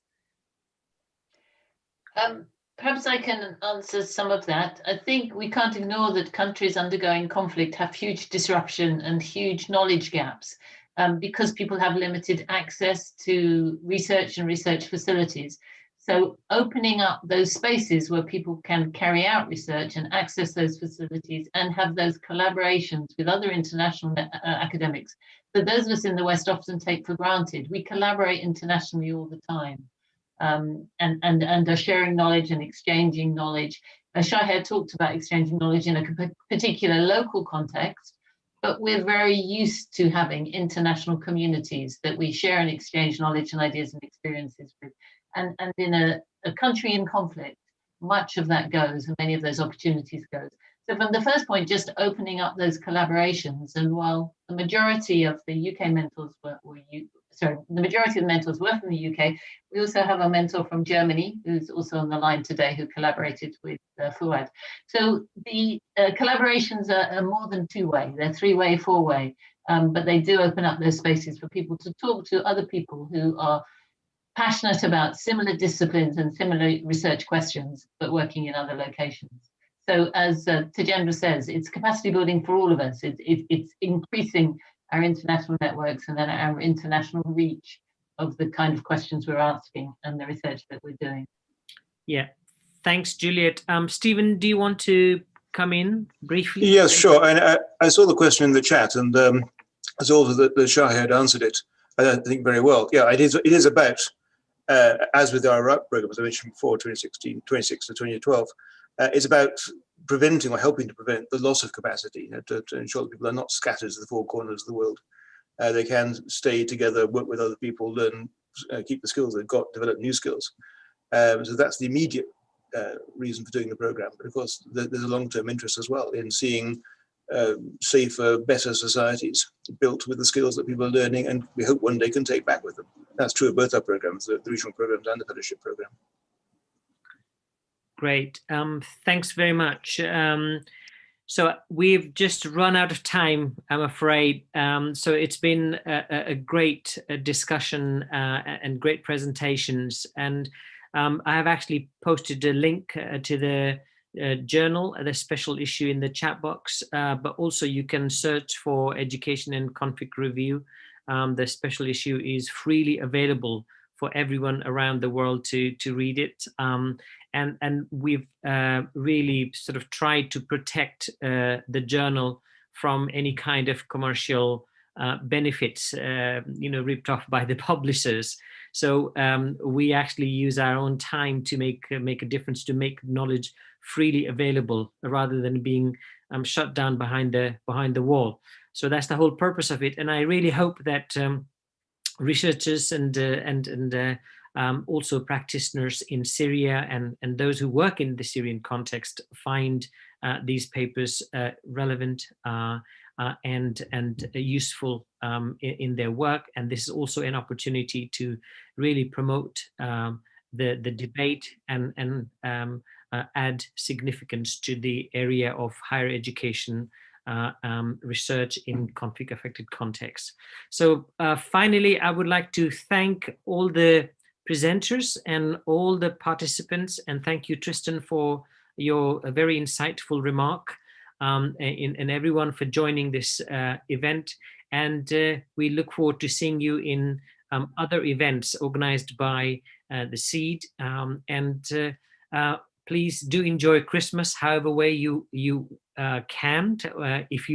Perhaps I can answer some of that. I think we can't ignore that countries undergoing conflict have huge disruption and huge knowledge gaps because people have limited access to research and research facilities. So opening up those spaces where people can carry out research and access those facilities and have those collaborations with other international academics that those of us in the West often take for granted. We collaborate internationally all the time. And are sharing knowledge and exchanging knowledge. Shahir talked about exchanging knowledge in a particular local context, but we're very used to having international communities that we share and exchange knowledge and ideas and experiences with. And in a country in conflict, much of that goes and many of those opportunities goes. So from the first point, just opening up those collaborations, and while the majority of the UK mentors the majority of the mentors were from the UK, we also have a mentor from Germany who's also on the line today who collaborated with Fuad. So the collaborations are more than two-way, they're three-way, four-way, but they do open up those spaces for people to talk to other people who are passionate about similar disciplines and similar research questions, but working in other locations. So as Tajendra says, it's capacity building for all of us. It's increasing our international networks and then our international reach of the kind of questions we're asking and the research that we're doing. Yeah, thanks, Juliet. Stephen, do you want to come in briefly? Yes, sure. And I saw the question in the chat, and I saw that Shahir had answered it, I think, very well. Yeah, it is about, as with our Iraq program, as I mentioned before, 2016, 2006 to 2012, it's about preventing or helping to prevent the loss of capacity, to ensure that people are not scattered to the four corners of the world. They can stay together, work with other people, learn, keep the skills they've got, develop new skills. So that's the immediate reason for doing the program. But of course, there's a long-term interest as well in seeing safer, better societies built with the skills that people are learning, and we hope one day can take back with them. That's true of both our programs, the regional programs and the fellowship program. Great, thanks very much. So we've just run out of time, I'm afraid. So it's been a great discussion and great presentations. And I have actually posted a link to the journal, the special issue in the chat box, but also you can search for Education and Conflict Review. The special issue is freely available for everyone around the world to read it. and we've really sort of tried to protect the journal from any kind of commercial benefits, ripped off by the publishers. So we actually use our own time to make a difference, to make knowledge freely available rather than being shut down behind the wall. So that's the whole purpose of it. And I really hope that researchers and also practitioners in Syria and those who work in the Syrian context find these papers relevant and useful in their work. And this is also an opportunity to really promote the debate and add significance to the area of higher education research in conflict-affected contexts. So finally, I would like to thank all the presenters and all the participants, and thank you, Tristan, for your very insightful remark, and everyone for joining this event. And we look forward to seeing you in other events organized by the Seed. Please do enjoy Christmas however way you can, if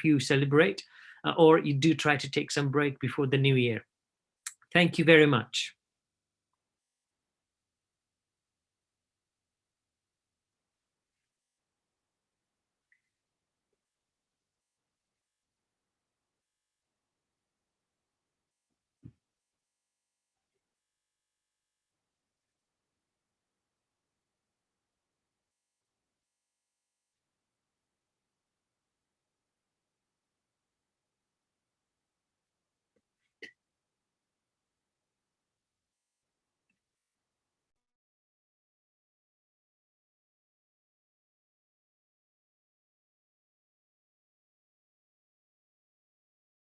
you celebrate, or you do try to take some break before the new year. Thank you very much.